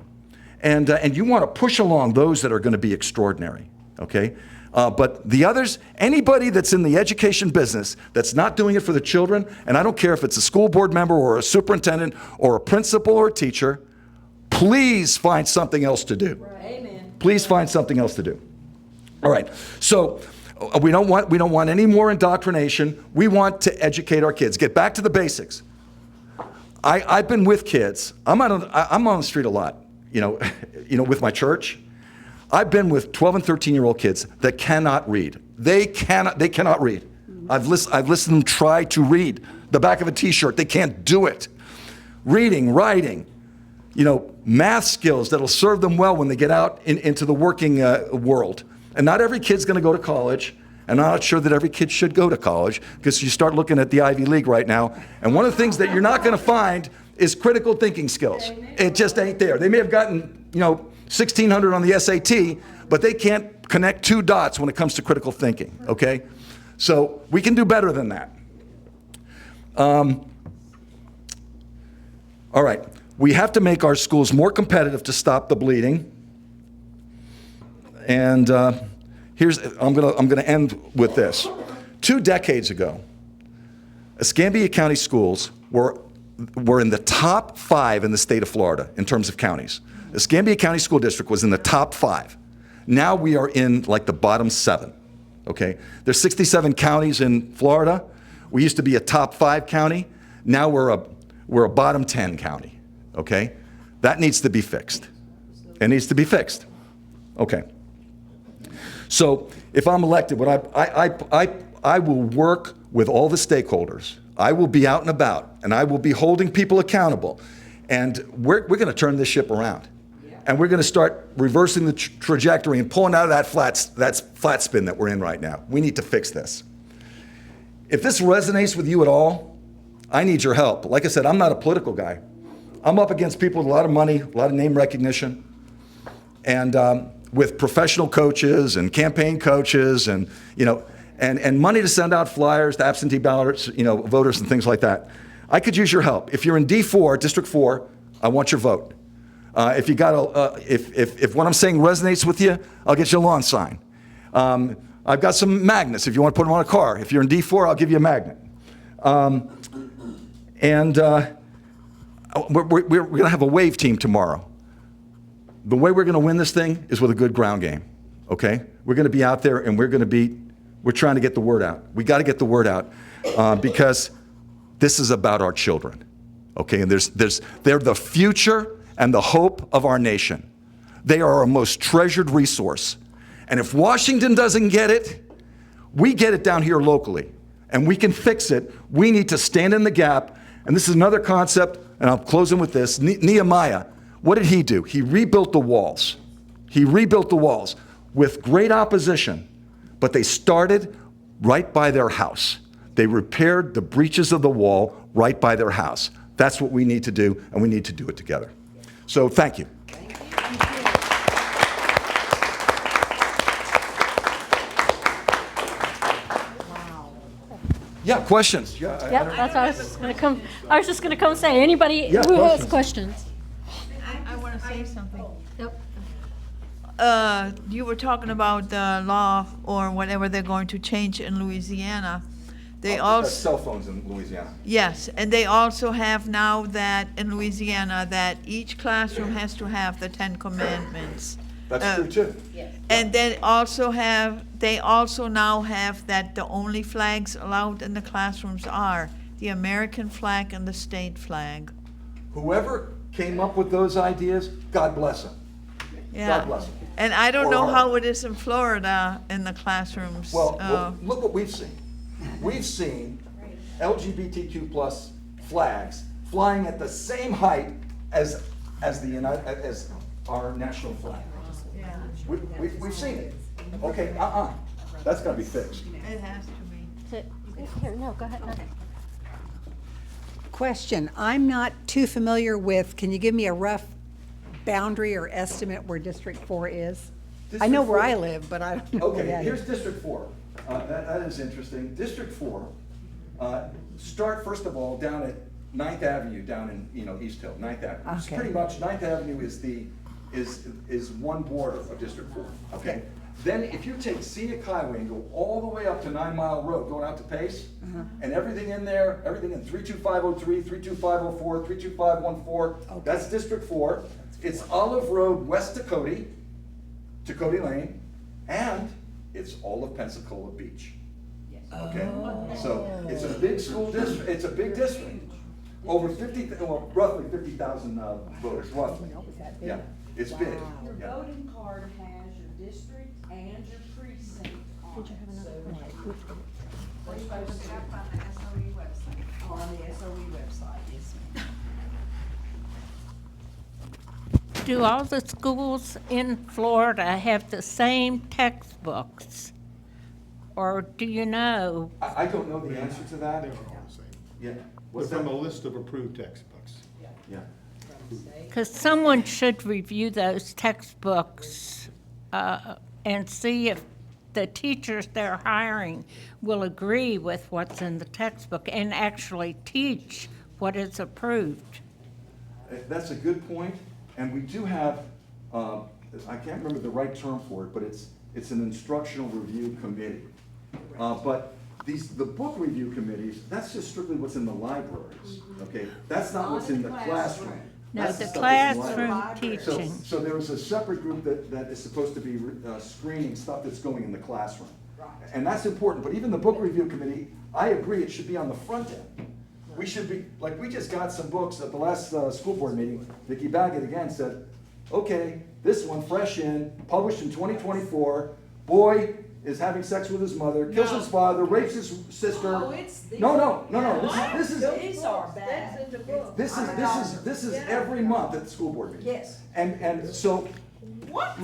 Speaker 17: And you want to push along those that are going to be extraordinary, okay? But the others, anybody that's in the education business that's not doing it for the children, and I don't care if it's a school board member or a superintendent or a principal or a teacher, please find something else to do. Amen. Please find something else to do. All right, so we don't want any more indoctrination. We want to educate our kids. Get back to the basics. I've been with kids. I'm on the street a lot, with my church. I've been with 12 and 13-year-old kids that cannot read. They cannot read. I've listened to them try to read the back of a T-shirt. They can't do it. Reading, writing, math skills that'll serve them well when they get out into the working world. And not every kid's going to go to college. And I'm not sure that every kid should go to college, because you start looking at the Ivy League right now, and one of the things that you're not going to find is critical thinking skills. It just ain't there. They may have gotten, 1,600 on the SAT, but they can't connect two dots when it comes to critical thinking, okay? So we can do better than that. All right, we have to make our schools more competitive to stop the bleeding. And I'm gonna end with this. 2 decades ago, Escambia County schools were in the top 5 in the state of Florida in terms of counties. Escambia County School District was in the top 5. Now we are in like the bottom 7, okay? There's 67 counties in Florida. We used to be a top 5 county. Now we're a bottom 10 county, okay? That needs to be fixed. It needs to be fixed. Okay. So if I'm elected, I will work with all the stakeholders. I will be out and about, and I will be holding people accountable. And we're going to turn this ship around. And we're going to start reversing the trajectory and pulling out of that flat spin that we're in right now. We need to fix this. If this resonates with you at all, I need your help. Like I said, I'm not a political guy. I'm up against people with a lot of money, a lot of name recognition, and with professional coaches and campaign coaches and, and money to send out flyers to absentee ballots, voters and things like that. I could use your help. If you're in D4, District 4, I want your vote. If you got if what I'm saying resonates with you, I'll get you a lawn sign. I've got some magnets if you want to put them on a car. If you're in D4, I'll give you a magnet. We're going to have a wave team tomorrow. The way we're going to win this thing is with a good ground game, okay? We're going to be out there and we're trying to get the word out. We got to get the word out because this is about our children, okay? And they're the future and the hope of our nation. They are our most treasured resource. And if Washington doesn't get it, we get it down here locally, and we can fix it. We need to stand in the gap. And this is another concept, and I'll close in with this. Nehemiah, what did he do? He rebuilt the walls. He rebuilt the walls with great opposition, but they started right by their house. They repaired the breaches of the wall right by their house. That's what we need to do, and we need to do it together. So thank you. Yeah, questions?
Speaker 4: Yep, that's what I was just going to come. I was just going to come say. Anybody who has questions?
Speaker 7: I want to say something.
Speaker 4: Yep.
Speaker 7: You were talking about the law or whatever they're going to change in Louisiana. They also
Speaker 17: cell phones in Louisiana.
Speaker 7: Yes, and they also have now that in Louisiana that each classroom has to have the 10 Commandments.
Speaker 17: That's true too.
Speaker 7: And they also now have that the only flags allowed in the classrooms are the American flag and the state flag.
Speaker 17: Whoever came up with those ideas, God bless them.
Speaker 7: Yeah.
Speaker 17: God bless them.
Speaker 7: And I don't know how it is in Florida in the classrooms.
Speaker 17: Well, look what we've seen. We've seen LGBTQ plus flags flying at the same height as our national flag. We've seen it. Okay, that's got to be fixed.
Speaker 7: It has to be.
Speaker 4: Here, no, go ahead. No.
Speaker 2: Question, I'm not too familiar with, can you give me a rough boundary or estimate where District 4 is? I know where I live, but I don't know where
Speaker 17: Okay,
Speaker 2: that
Speaker 17: here's
Speaker 2: is.
Speaker 17: District 4. That is interesting. District 4, start first of all down at 9th Avenue down in East Hill, 9th Avenue. It's
Speaker 2: Okay.
Speaker 17: pretty much 9th Avenue is one border of District 4, okay? Then if you take Scenic Highway and go all the way up to 9 Mile Road, going out to Pace, and everything in there, everything in 32503, 32504, 32514, that's District 4. It's Olive Road west to Cody Lane, and it's all of Pensacola Beach. Okay? So it's a big school district, it's a big district. Over roughly 50,000 voters, roughly. Yeah, it's big.
Speaker 9: Your
Speaker 17: Yeah.
Speaker 9: voting card has your district and your precinct on it. We're supposed to have on the SOE website. On the SOE website, yes, ma'am.
Speaker 11: Do all the schools in Florida have the same textbooks? Or do you know?
Speaker 17: I don't know the answer to that.
Speaker 5: They're all the same.
Speaker 17: Yeah.
Speaker 5: What's from a list of approved textbooks?
Speaker 17: Yeah.
Speaker 11: Because someone should review those textbooks and see if the teachers they're hiring will agree with what's in the textbook and actually teach what is approved.
Speaker 17: That's a good point, and we do have, I can't remember the right term for it, but it's an instructional review committee. But the book review committees, that's just strictly what's in the libraries, okay? That's not what's in the classroom.
Speaker 11: No,
Speaker 17: That's
Speaker 11: the
Speaker 17: stuff that's in
Speaker 11: classroom
Speaker 17: libraries.
Speaker 11: teaching.
Speaker 17: So there is a separate group that is supposed to be screening stuff that's going in the classroom. And that's important, but even the book review committee, I agree, it should be on the front end. We should be, like, we just got some books at the last school board meeting. Vicki Baggett again said, okay, this one, fresh in, published in 2024, boy is having sex with his mother, kills his father, rapes his sister.
Speaker 9: Oh, it's.
Speaker 17: No, this is,
Speaker 9: These are bad.
Speaker 17: this is every month at the school board meeting.
Speaker 9: Yes.
Speaker 17: And so,
Speaker 9: What?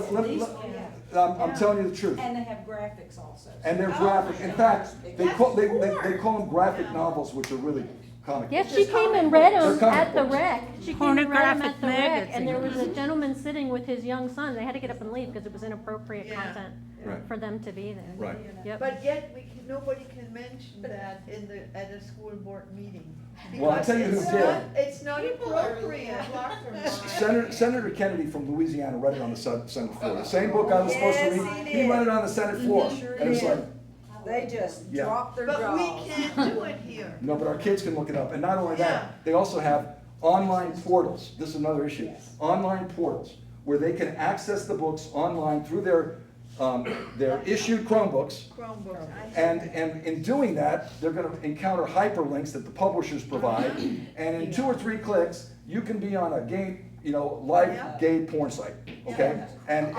Speaker 17: I'm telling you the truth.
Speaker 9: And they have graphics also.
Speaker 17: And they're graphic, in fact, they call them graphic novels, which are really comic.
Speaker 4: Yes, she came and read
Speaker 17: They're
Speaker 4: them
Speaker 17: comic
Speaker 4: at the
Speaker 17: books.
Speaker 4: rec. She came and read them
Speaker 11: Pornographic
Speaker 4: at the rec, and there was a
Speaker 11: magazine.
Speaker 4: gentleman sitting with his young son. They had to get up and leave because it was inappropriate
Speaker 7: Yeah.
Speaker 4: content
Speaker 17: Right.
Speaker 4: for them to be there.
Speaker 17: Right.
Speaker 4: Yep.
Speaker 7: But yet, nobody can mention that at a school board meeting.
Speaker 17: Well, I'll tell you who
Speaker 7: Because
Speaker 17: did.
Speaker 7: It's not appropriate.
Speaker 17: Senator Kennedy from Louisiana read it on the Senate floor. The same book I was supposed to
Speaker 9: Yes,
Speaker 17: read,
Speaker 9: he
Speaker 17: he
Speaker 9: did.
Speaker 17: read it on the Senate floor.
Speaker 9: sure
Speaker 17: And it's
Speaker 9: did.
Speaker 17: like,
Speaker 9: They just
Speaker 17: Yeah.
Speaker 9: drop their
Speaker 7: But
Speaker 9: jaws.
Speaker 7: we can't do it here.
Speaker 17: no, but our kids can look it up. And not only
Speaker 7: Yeah.
Speaker 17: that, they also have online portals. This is another issue. Online portals where they can access the books online through their issued Chromebooks.
Speaker 7: Chromebooks.
Speaker 17: And in doing that, they're gonna encounter hyperlinks that the publishers provide, and in 2 or 3 clicks, you can be on a gay, live gay porn site, okay? And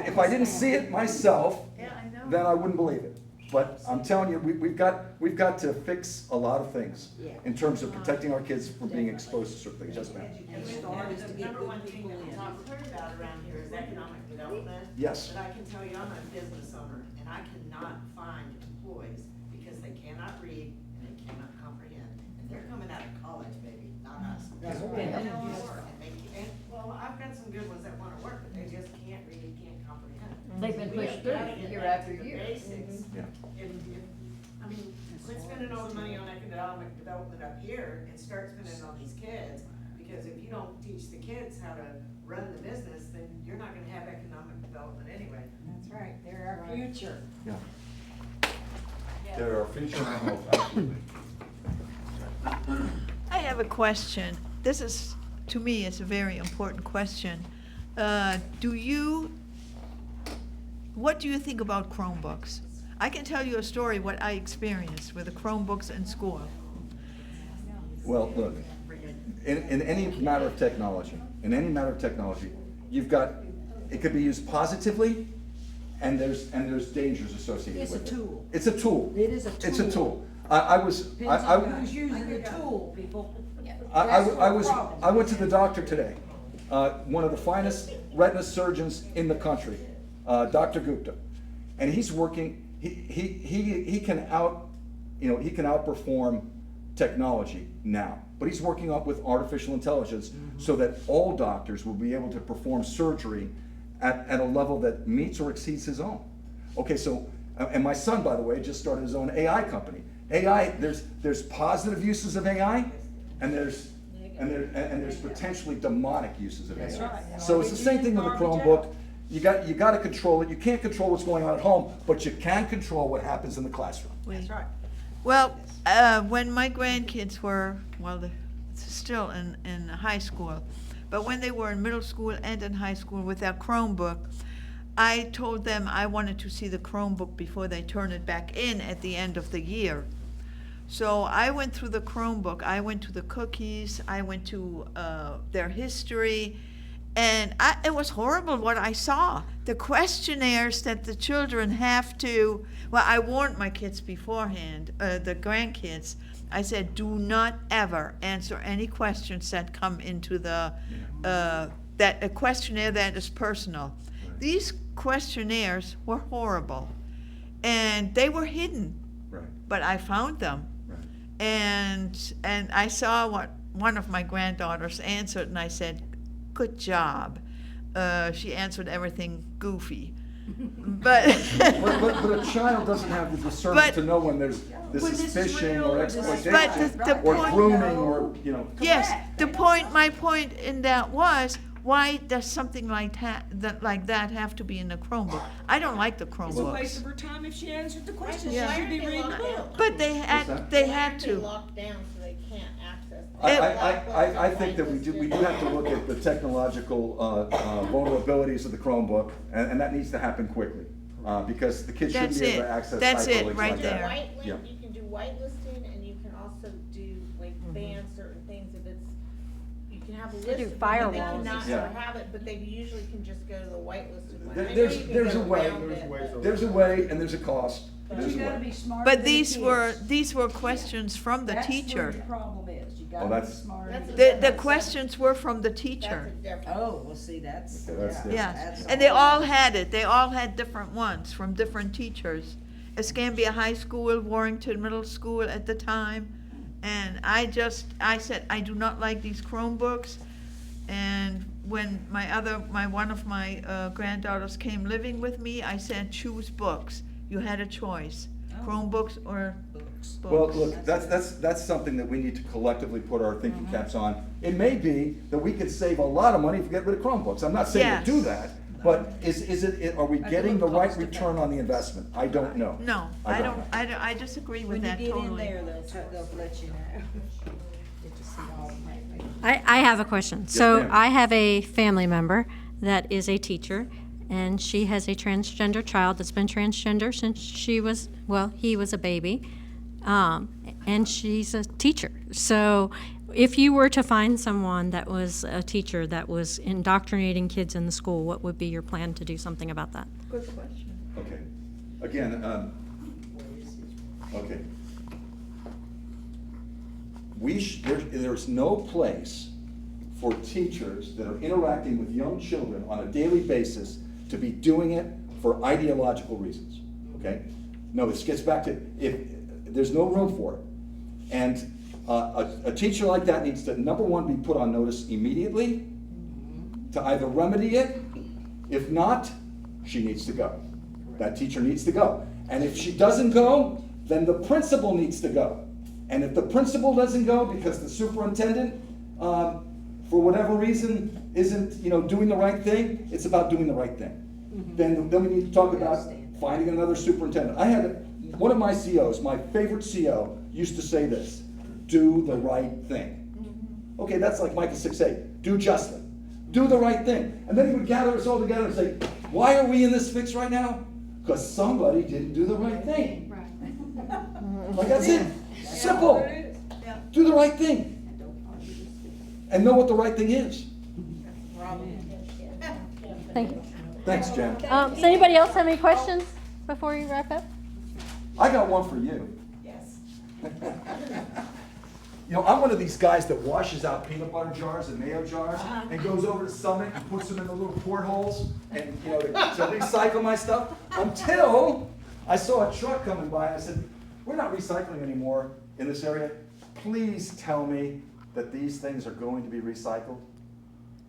Speaker 17: if I didn't see it myself,
Speaker 7: Yeah, I know.
Speaker 17: then I wouldn't believe it. But I'm telling you, we've got to fix a lot of things in terms of protecting our kids from being exposed to certain things. Yes, ma'am.
Speaker 18: The number one thing that we talk about around here is economic development.
Speaker 17: Yes.
Speaker 18: But I can tell you, I'm a business owner, and I cannot find employees because they cannot read and they cannot comprehend. And they're coming out of college, baby, not us.
Speaker 9: That's
Speaker 18: And
Speaker 9: right.
Speaker 18: they can't, well, I've got some good ones that wanna work, but they just can't read, can't comprehend.
Speaker 12: They've been
Speaker 18: We
Speaker 12: pushed
Speaker 18: have gotta
Speaker 12: through
Speaker 18: get
Speaker 12: year
Speaker 18: back
Speaker 12: after
Speaker 18: to the
Speaker 12: year.
Speaker 18: Basics.
Speaker 17: Yeah.
Speaker 18: I mean, quit spending all the money on economic development up here and start spending on these kids. Because if you don't teach the kids how to run the business, then you're not gonna have economic development anyway.
Speaker 9: That's right, they're our future.
Speaker 17: Yeah. They're our future and hope, absolutely.
Speaker 7: I have a question. This is, to me, it's a very important question. What do you think about Chromebooks? I can tell you a story, what I experienced with the Chromebooks in school.
Speaker 17: Well, look, in any matter of technology, you've got, it could be used positively, and there's dangers associated
Speaker 9: It's a
Speaker 17: with it.
Speaker 9: tool.
Speaker 17: It's a tool.
Speaker 9: It is a
Speaker 17: It's a
Speaker 9: tool.
Speaker 17: tool. I
Speaker 9: Depends on who's using the tool, people.
Speaker 17: I went to the doctor today, one of the finest retina surgeons in the country, Dr. Gupta, and he's working. He can outperform technology now, but he's working up with artificial intelligence so that all doctors will be able to perform surgery at a level that meets or exceeds his own. Okay, so and my son, by the way, just started his own AI company. AI, there's positive uses of AI, and there's potentially demonic uses of AI.
Speaker 9: That's right.
Speaker 17: So it's the same thing with a Chromebook. You got to control it. You can't control what's going on at home, but you can control what happens in the classroom.
Speaker 9: That's right.
Speaker 7: Well, when my grandkids were, they're still in high school, but when they were in middle school and in high school with their Chromebook, I told them I wanted to see the Chromebook before they turn it back in at the end of the year. So I went through the Chromebook, I went to the cookies, I went to their history, and it was horrible what I saw. The questionnaires that the children have to, I warned my kids beforehand, the grandkids, I said, do not ever answer any questions that come into a questionnaire that is personal. These questionnaires were horrible, and they were hidden, but I found them. And I saw what one of my granddaughters answered, and I said, good job. She answered everything goofy. But
Speaker 17: But a child doesn't have the discernment to know when there's suspicion or exploitation or grooming or, you know.
Speaker 7: yes, my point in that was, why does something like that have to be in the Chromebook? I don't like the
Speaker 9: It's a waste
Speaker 7: Chromebooks.
Speaker 9: of her time if she answered the question.
Speaker 7: Yeah.
Speaker 9: She should be reading the book.
Speaker 7: But they had to.
Speaker 6: Locked down so they can't access.
Speaker 17: I think that we do have to look at the technological vulnerabilities of the Chromebook, and that needs to happen quickly, because the kids shouldn't
Speaker 7: That's
Speaker 17: be able
Speaker 7: it.
Speaker 17: to access
Speaker 7: That's it,
Speaker 17: hyperlinks
Speaker 7: right
Speaker 17: like
Speaker 7: there.
Speaker 17: that. Yeah.
Speaker 6: You can do whitelisting, and you can also do, like, ban certain things if it's, you can have a list
Speaker 4: do
Speaker 6: of them,
Speaker 4: firewalls.
Speaker 6: they cannot
Speaker 17: Yeah.
Speaker 6: have it, but they usually can just go to the whitelisted one.
Speaker 17: There-
Speaker 6: I know
Speaker 17: There's,
Speaker 6: you can
Speaker 17: there's
Speaker 6: go
Speaker 17: a way,
Speaker 6: around it.
Speaker 17: there's a way, and there's a cost. There's
Speaker 9: You
Speaker 17: a
Speaker 9: gotta
Speaker 17: way.
Speaker 9: be smarter
Speaker 7: But
Speaker 9: than the
Speaker 7: these were
Speaker 9: kids.
Speaker 7: questions from the
Speaker 9: That's where
Speaker 7: teacher.
Speaker 9: the problem is. You
Speaker 17: Oh,
Speaker 9: gotta be
Speaker 17: that's-
Speaker 9: smarter.
Speaker 6: That's
Speaker 9: than
Speaker 7: The questions were from the teacher.
Speaker 9: Oh, well, see, that's,
Speaker 17: Okay, that's
Speaker 9: yeah.
Speaker 17: different.
Speaker 7: Yes,
Speaker 9: that's
Speaker 7: and they all had it. They all had different ones from different teachers. Escambia High School, Warrington Middle School at the time. And I said, I do not like these Chromebooks. And when one of my granddaughters came living with me, I said, choose books. You had a choice, Chromebooks or books.
Speaker 17: Well, look, that's something that we need to collectively put our thinking caps on. It may be that we could save a lot of money if we get rid of Chromebooks. I'm not saying
Speaker 7: Yes.
Speaker 17: to do that, but are we getting the right return on the investment? I don't know.
Speaker 7: No,
Speaker 17: I
Speaker 7: I
Speaker 17: don't
Speaker 7: don't, I disagree with
Speaker 9: When you
Speaker 7: that
Speaker 9: get in
Speaker 7: totally.
Speaker 9: there, they'll let you know. Get to see all the
Speaker 4: I have a question. So I have a family member that is a teacher, and she has a transgender child that's been transgender since he was a baby, and she's a teacher. So if you were to find someone that was a teacher that was indoctrinating kids in the school, what would be your plan to do something about that?
Speaker 7: Good question.
Speaker 17: Okay. Again, okay. There's no place for teachers that are interacting with young children on a daily basis to be doing it for ideological reasons, okay? No, this gets back to, there's no room for it. And a teacher like that needs to, number one, be put on notice immediately to either remedy it. If not, she needs to go. That teacher needs to go. And if she doesn't go, then the principal needs to go. And if the principal doesn't go because the superintendent, for whatever reason, isn't doing the right thing, it's about doing the right thing. Then we need to talk about finding another superintendent. I had one of my COs, my favorite CO, used to say this: do the right thing. Okay, that's like Micah 6:8. Do justly. Do the right thing. And then he would gather us all together and say, why are we in this fix right now? Because somebody didn't do the right thing. Like, that's it. Simple. Do the right thing. And know what the right thing is.
Speaker 4: Thank you.
Speaker 17: Thanks, Jen.
Speaker 4: Does anybody else have any questions before you wrap up?
Speaker 17: I got one for you.
Speaker 9: Yes.
Speaker 17: I'm one of these guys that washes out peanut butter jars and mayo jars and goes over to Summit and puts them in the little portholes and, to recycle my stuff, until I saw a truck coming by and I said, we're not recycling anymore in this area. Please tell me that these things are going to be recycled.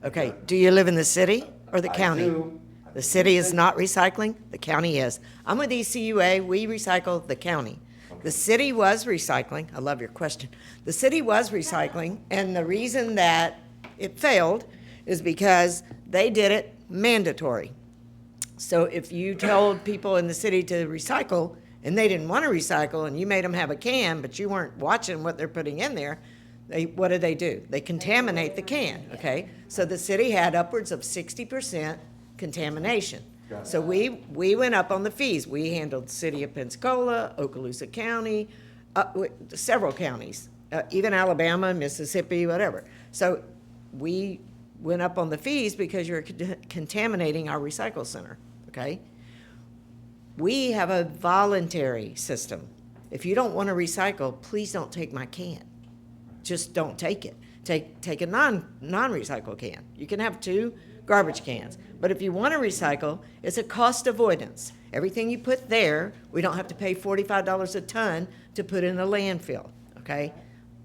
Speaker 19: Okay, do you live in the city or the county?
Speaker 17: I do.
Speaker 19: The city is not recycling, the county is. I'm with ECUA, we recycle the county. The city was recycling, I love your question. The city was recycling, and the reason that it failed is because they did it mandatory. So if you told people in the city to recycle, and they didn't want to recycle, and you made them have a can, but you weren't watching what they're putting in there, what do? They contaminate the can, okay? So the city had upwards of 60% contamination. So we went up on the fees. We handled the city of Pensacola, Okaloosa County, several counties, even Alabama, Mississippi, whatever. So we went up on the fees because you're contaminating our recycle center, okay? We have a voluntary system. If you don't want to recycle, please don't take my can. Just don't take it. Take a non-recycle can. You can have 2 garbage cans. But if you want to recycle, it's a cost avoidance. Everything you put there, we don't have to pay $45 a ton to put in a landfill, okay?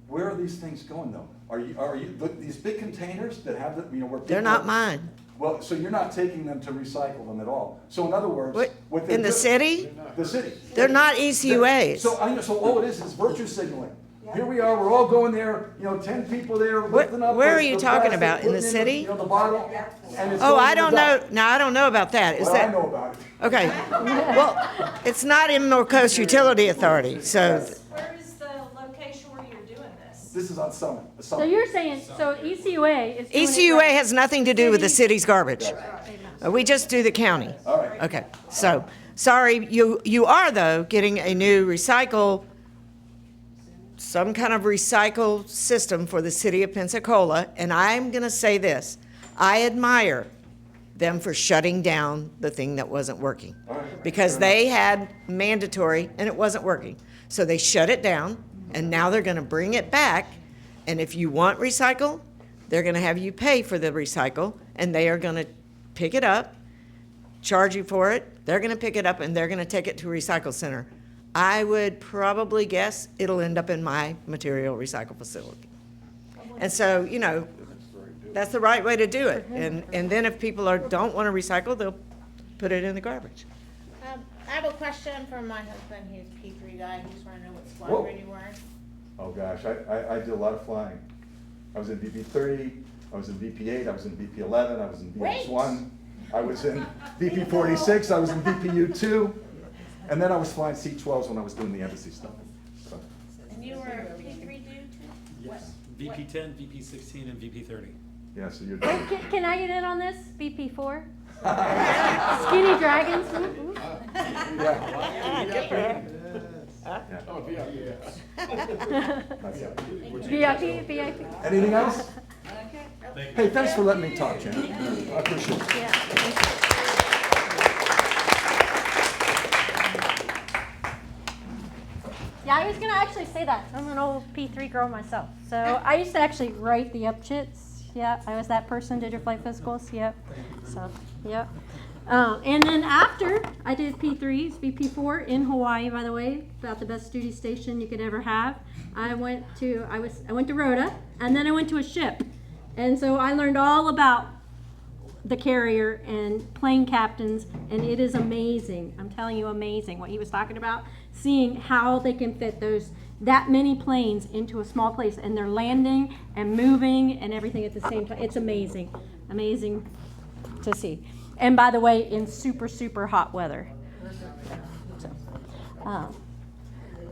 Speaker 17: Where are these things going though? Are you these big containers that have where people...
Speaker 19: They're not mine.
Speaker 17: Well, so you're not taking them to recycle them at all. So in other words, what
Speaker 19: In the city?
Speaker 17: The city.
Speaker 19: They're not ECUAs.
Speaker 17: So all it is virtue signaling. Here we are, we're all going there, 10 people there lifting up.
Speaker 19: Where
Speaker 17: the-
Speaker 19: are you
Speaker 17: the
Speaker 19: talking
Speaker 17: plastic,
Speaker 19: about? In the
Speaker 17: putting
Speaker 19: city?
Speaker 17: the bottle, and it's
Speaker 19: Oh,
Speaker 17: going
Speaker 19: I
Speaker 17: in the
Speaker 19: don't know.
Speaker 17: dump.
Speaker 19: Now, I don't know about that. Is
Speaker 17: Well,
Speaker 19: that?
Speaker 17: I know about it.
Speaker 19: Okay. Well, it's not in North Coast Utility Authority, so
Speaker 8: Where is the location where you're doing this?
Speaker 17: This is on Summit.
Speaker 4: So you're saying, so ECUA is doing it
Speaker 19: ECUA
Speaker 4: right.
Speaker 19: has nothing to do with the city's garbage. We just do the county.
Speaker 17: All right.
Speaker 19: Okay, so, sorry, you are, though, getting a new some kind of recycle system for the city of Pensacola, and I'm gonna say this, I admire them for shutting down the thing that wasn't working. Because they had mandatory, and it wasn't working. So they shut it down, and now they're gonna bring it back, and if you want recycle, they're gonna have you pay for the recycle, and they are gonna pick it up, charge you for it, they're gonna pick it up, and they're gonna take it to a recycle center. I would probably guess it'll end up in my material recycle facility. And so, that's the right way to do it. And then if people don't want to recycle, they'll put it in the garbage.
Speaker 6: I have a question from my husband. He's a P3 guy. He just want to know what squadron you were in.
Speaker 17: Oh, gosh, I did a lot of flying. I was in VP30, I was in VP8, I was in VP11, I was in VX1, I was in VP46, I was in VPU2, and then I was flying C-12s when I was doing the embassy stuff. So.
Speaker 6: And you were a P3 dude too?
Speaker 20: Yes, VP10, VP16, and VP30.
Speaker 17: Yeah, so you're.
Speaker 4: Wait, can I get in on this? BP4? Skinny dragons? Ooh, ooh. VIP.
Speaker 17: Anything else? Hey, thanks for letting me talk, Jen. I appreciate it.
Speaker 4: Yeah, I was gonna actually say that. I'm an old P3 girl myself. So I used to actually write the upchits. Yeah, I was that person, did your flight physicals. Yep. So, yep. And then after I did P3s, VP4 in Hawaii, by the way, about the best duty station you could ever have. I went to Rota, and then I went to a ship. And so I learned all about the carrier and plane captains, and it is amazing. I'm telling you, amazing what he was talking about, seeing how they can fit that many planes into a small place, and they're landing and moving and everything at the same time. It's amazing to see. And by the way, in super, super hot weather.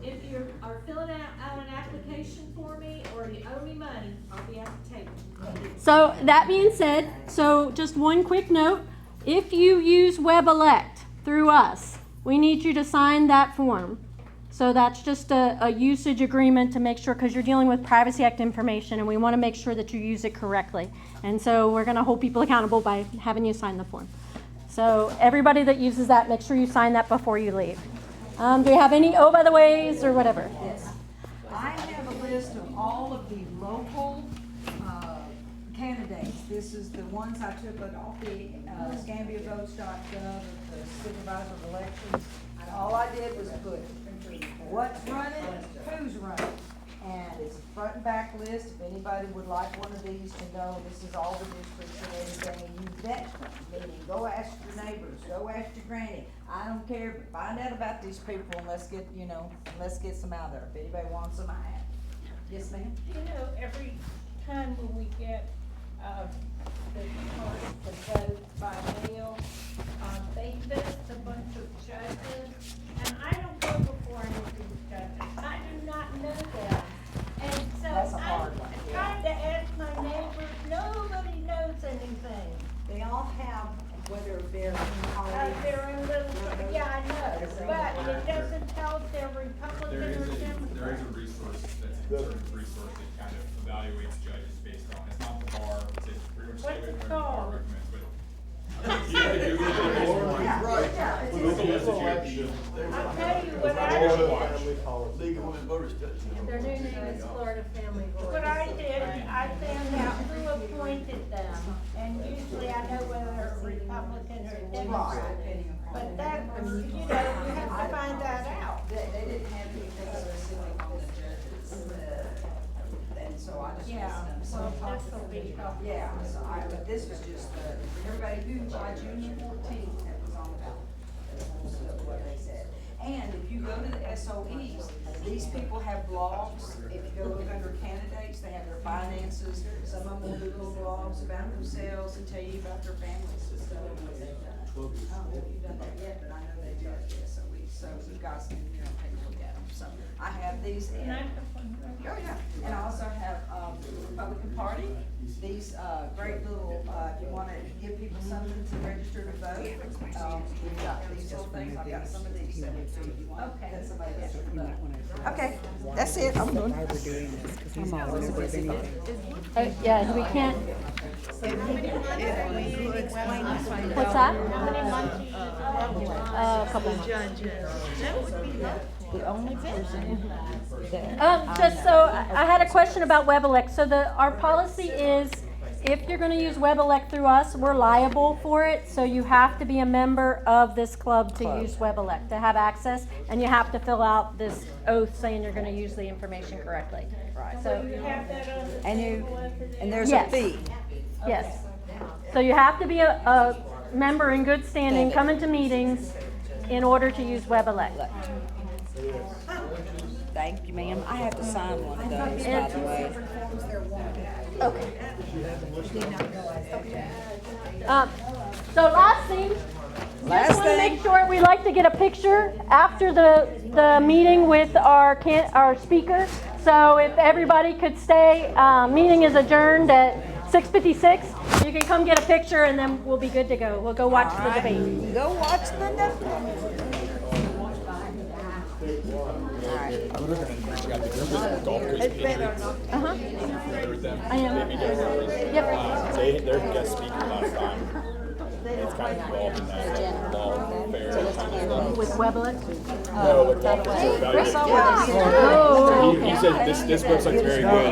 Speaker 21: If you are filling out an application for me, or you owe me money, I'll be at the table.
Speaker 4: So that being said, just one quick note, if you use WebElect through us, we need you to sign that form. So that's just a usage agreement to make sure, because you're dealing with Privacy Act information, and we want to make sure that you use it correctly. And so we're going to hold people accountable by having you sign the form. So everybody that uses that, make sure you sign that before you leave. Do you have any by the ways or whatever?
Speaker 9: Yes. I have a list of all of the local candidates. This is the ones I took it off the ScambiaVotes.gov of the supervisor of elections. All I did was put what's running, who's running. And it's a front and back list. If anybody would like one of these to know, this is all the districts and everything. And you vet them, meaning go ask your neighbors, go ask your granny. I don't care, but find out about these people and let's get some out there. If anybody wants them, I have. Yes, ma'am?
Speaker 11: Every time when we get the vote by mail, they list a bunch of judges, and I don't go before any of these judges. I do not know them. And so
Speaker 9: That's a hard
Speaker 11: I'm
Speaker 9: one.
Speaker 11: trying to ask my neighbors, nobody knows anything.
Speaker 9: They all have, whether they're
Speaker 11: They're in little, yeah, I know, but it doesn't tell if they're Republican
Speaker 16: There
Speaker 11: or
Speaker 16: is
Speaker 11: Democrat.
Speaker 16: a resource that's a conservative resource that kind of evaluates judges based on, it's not the bar, it's pretty much
Speaker 11: What's
Speaker 16: what
Speaker 11: it
Speaker 16: the bar
Speaker 11: called?
Speaker 16: recommends, but. You have to Google it.
Speaker 11: I'll tell you what I did.
Speaker 3: Their new name is Florida Family Voice.
Speaker 11: What I did, I found out who appointed them, and usually I know whether they're Republican or Democrat. But that, you have to find that out.
Speaker 9: They didn't have anything specific on the judges. And so I just.
Speaker 11: Yeah, so this will be helpful.
Speaker 9: Yeah, but this was just the everybody who by June 14th, that was on the ballot. That's what they said. And if you go to the SOEs, these people have blogs. If you go look under candidates, they have their finances. Some of them will do little blogs about themselves and tell you about their families and stuff and what they've done. I don't know if you've done that yet, but I know they do at the SOEs. So you guys can, take a look at them. So I have these in. Oh, yeah. And I also have, the Republican Party. These, great little, if you wanna give people something to register to vote, we've got these little things. I've got some of these. Okay. That somebody else should vote. Okay, that's it. I'm done.
Speaker 4: Yeah, we can't. What's that? A couple months.
Speaker 19: The only person
Speaker 4: Just so, I had a question about WebElect. So our policy is, if you're gonna use WebElect through us, we're liable for it. So you have to be a member of this club to use WebElect, to have access, and you have to fill out this oath saying you're gonna use the information correctly. Right. So
Speaker 21: You have that on the
Speaker 19: and there's a
Speaker 4: Yes.
Speaker 19: fee.
Speaker 4: Yes. So you have to be a member in good standing, come into meetings in order to use WebElect.
Speaker 19: Thank you, ma'am. I have to sign one of those, by the way.
Speaker 4: Okay. So last thing, just want to make sure, we like to get a picture after the meeting with our speaker. So if everybody could stay, meeting is adjourned at 6:56. You can come get a picture and then we'll be good to go. We'll go watch the debate.
Speaker 19: Go watch the debate.
Speaker 16: I'm looking at, she got the golf course Patriots.
Speaker 4: I am. Yep.
Speaker 16: They're guest speaker last time. It's kind of involved in that law fair kind of stuff.
Speaker 4: With WebElect?
Speaker 16: No, with golf course value.
Speaker 4: Oh,
Speaker 16: He said this website's very good.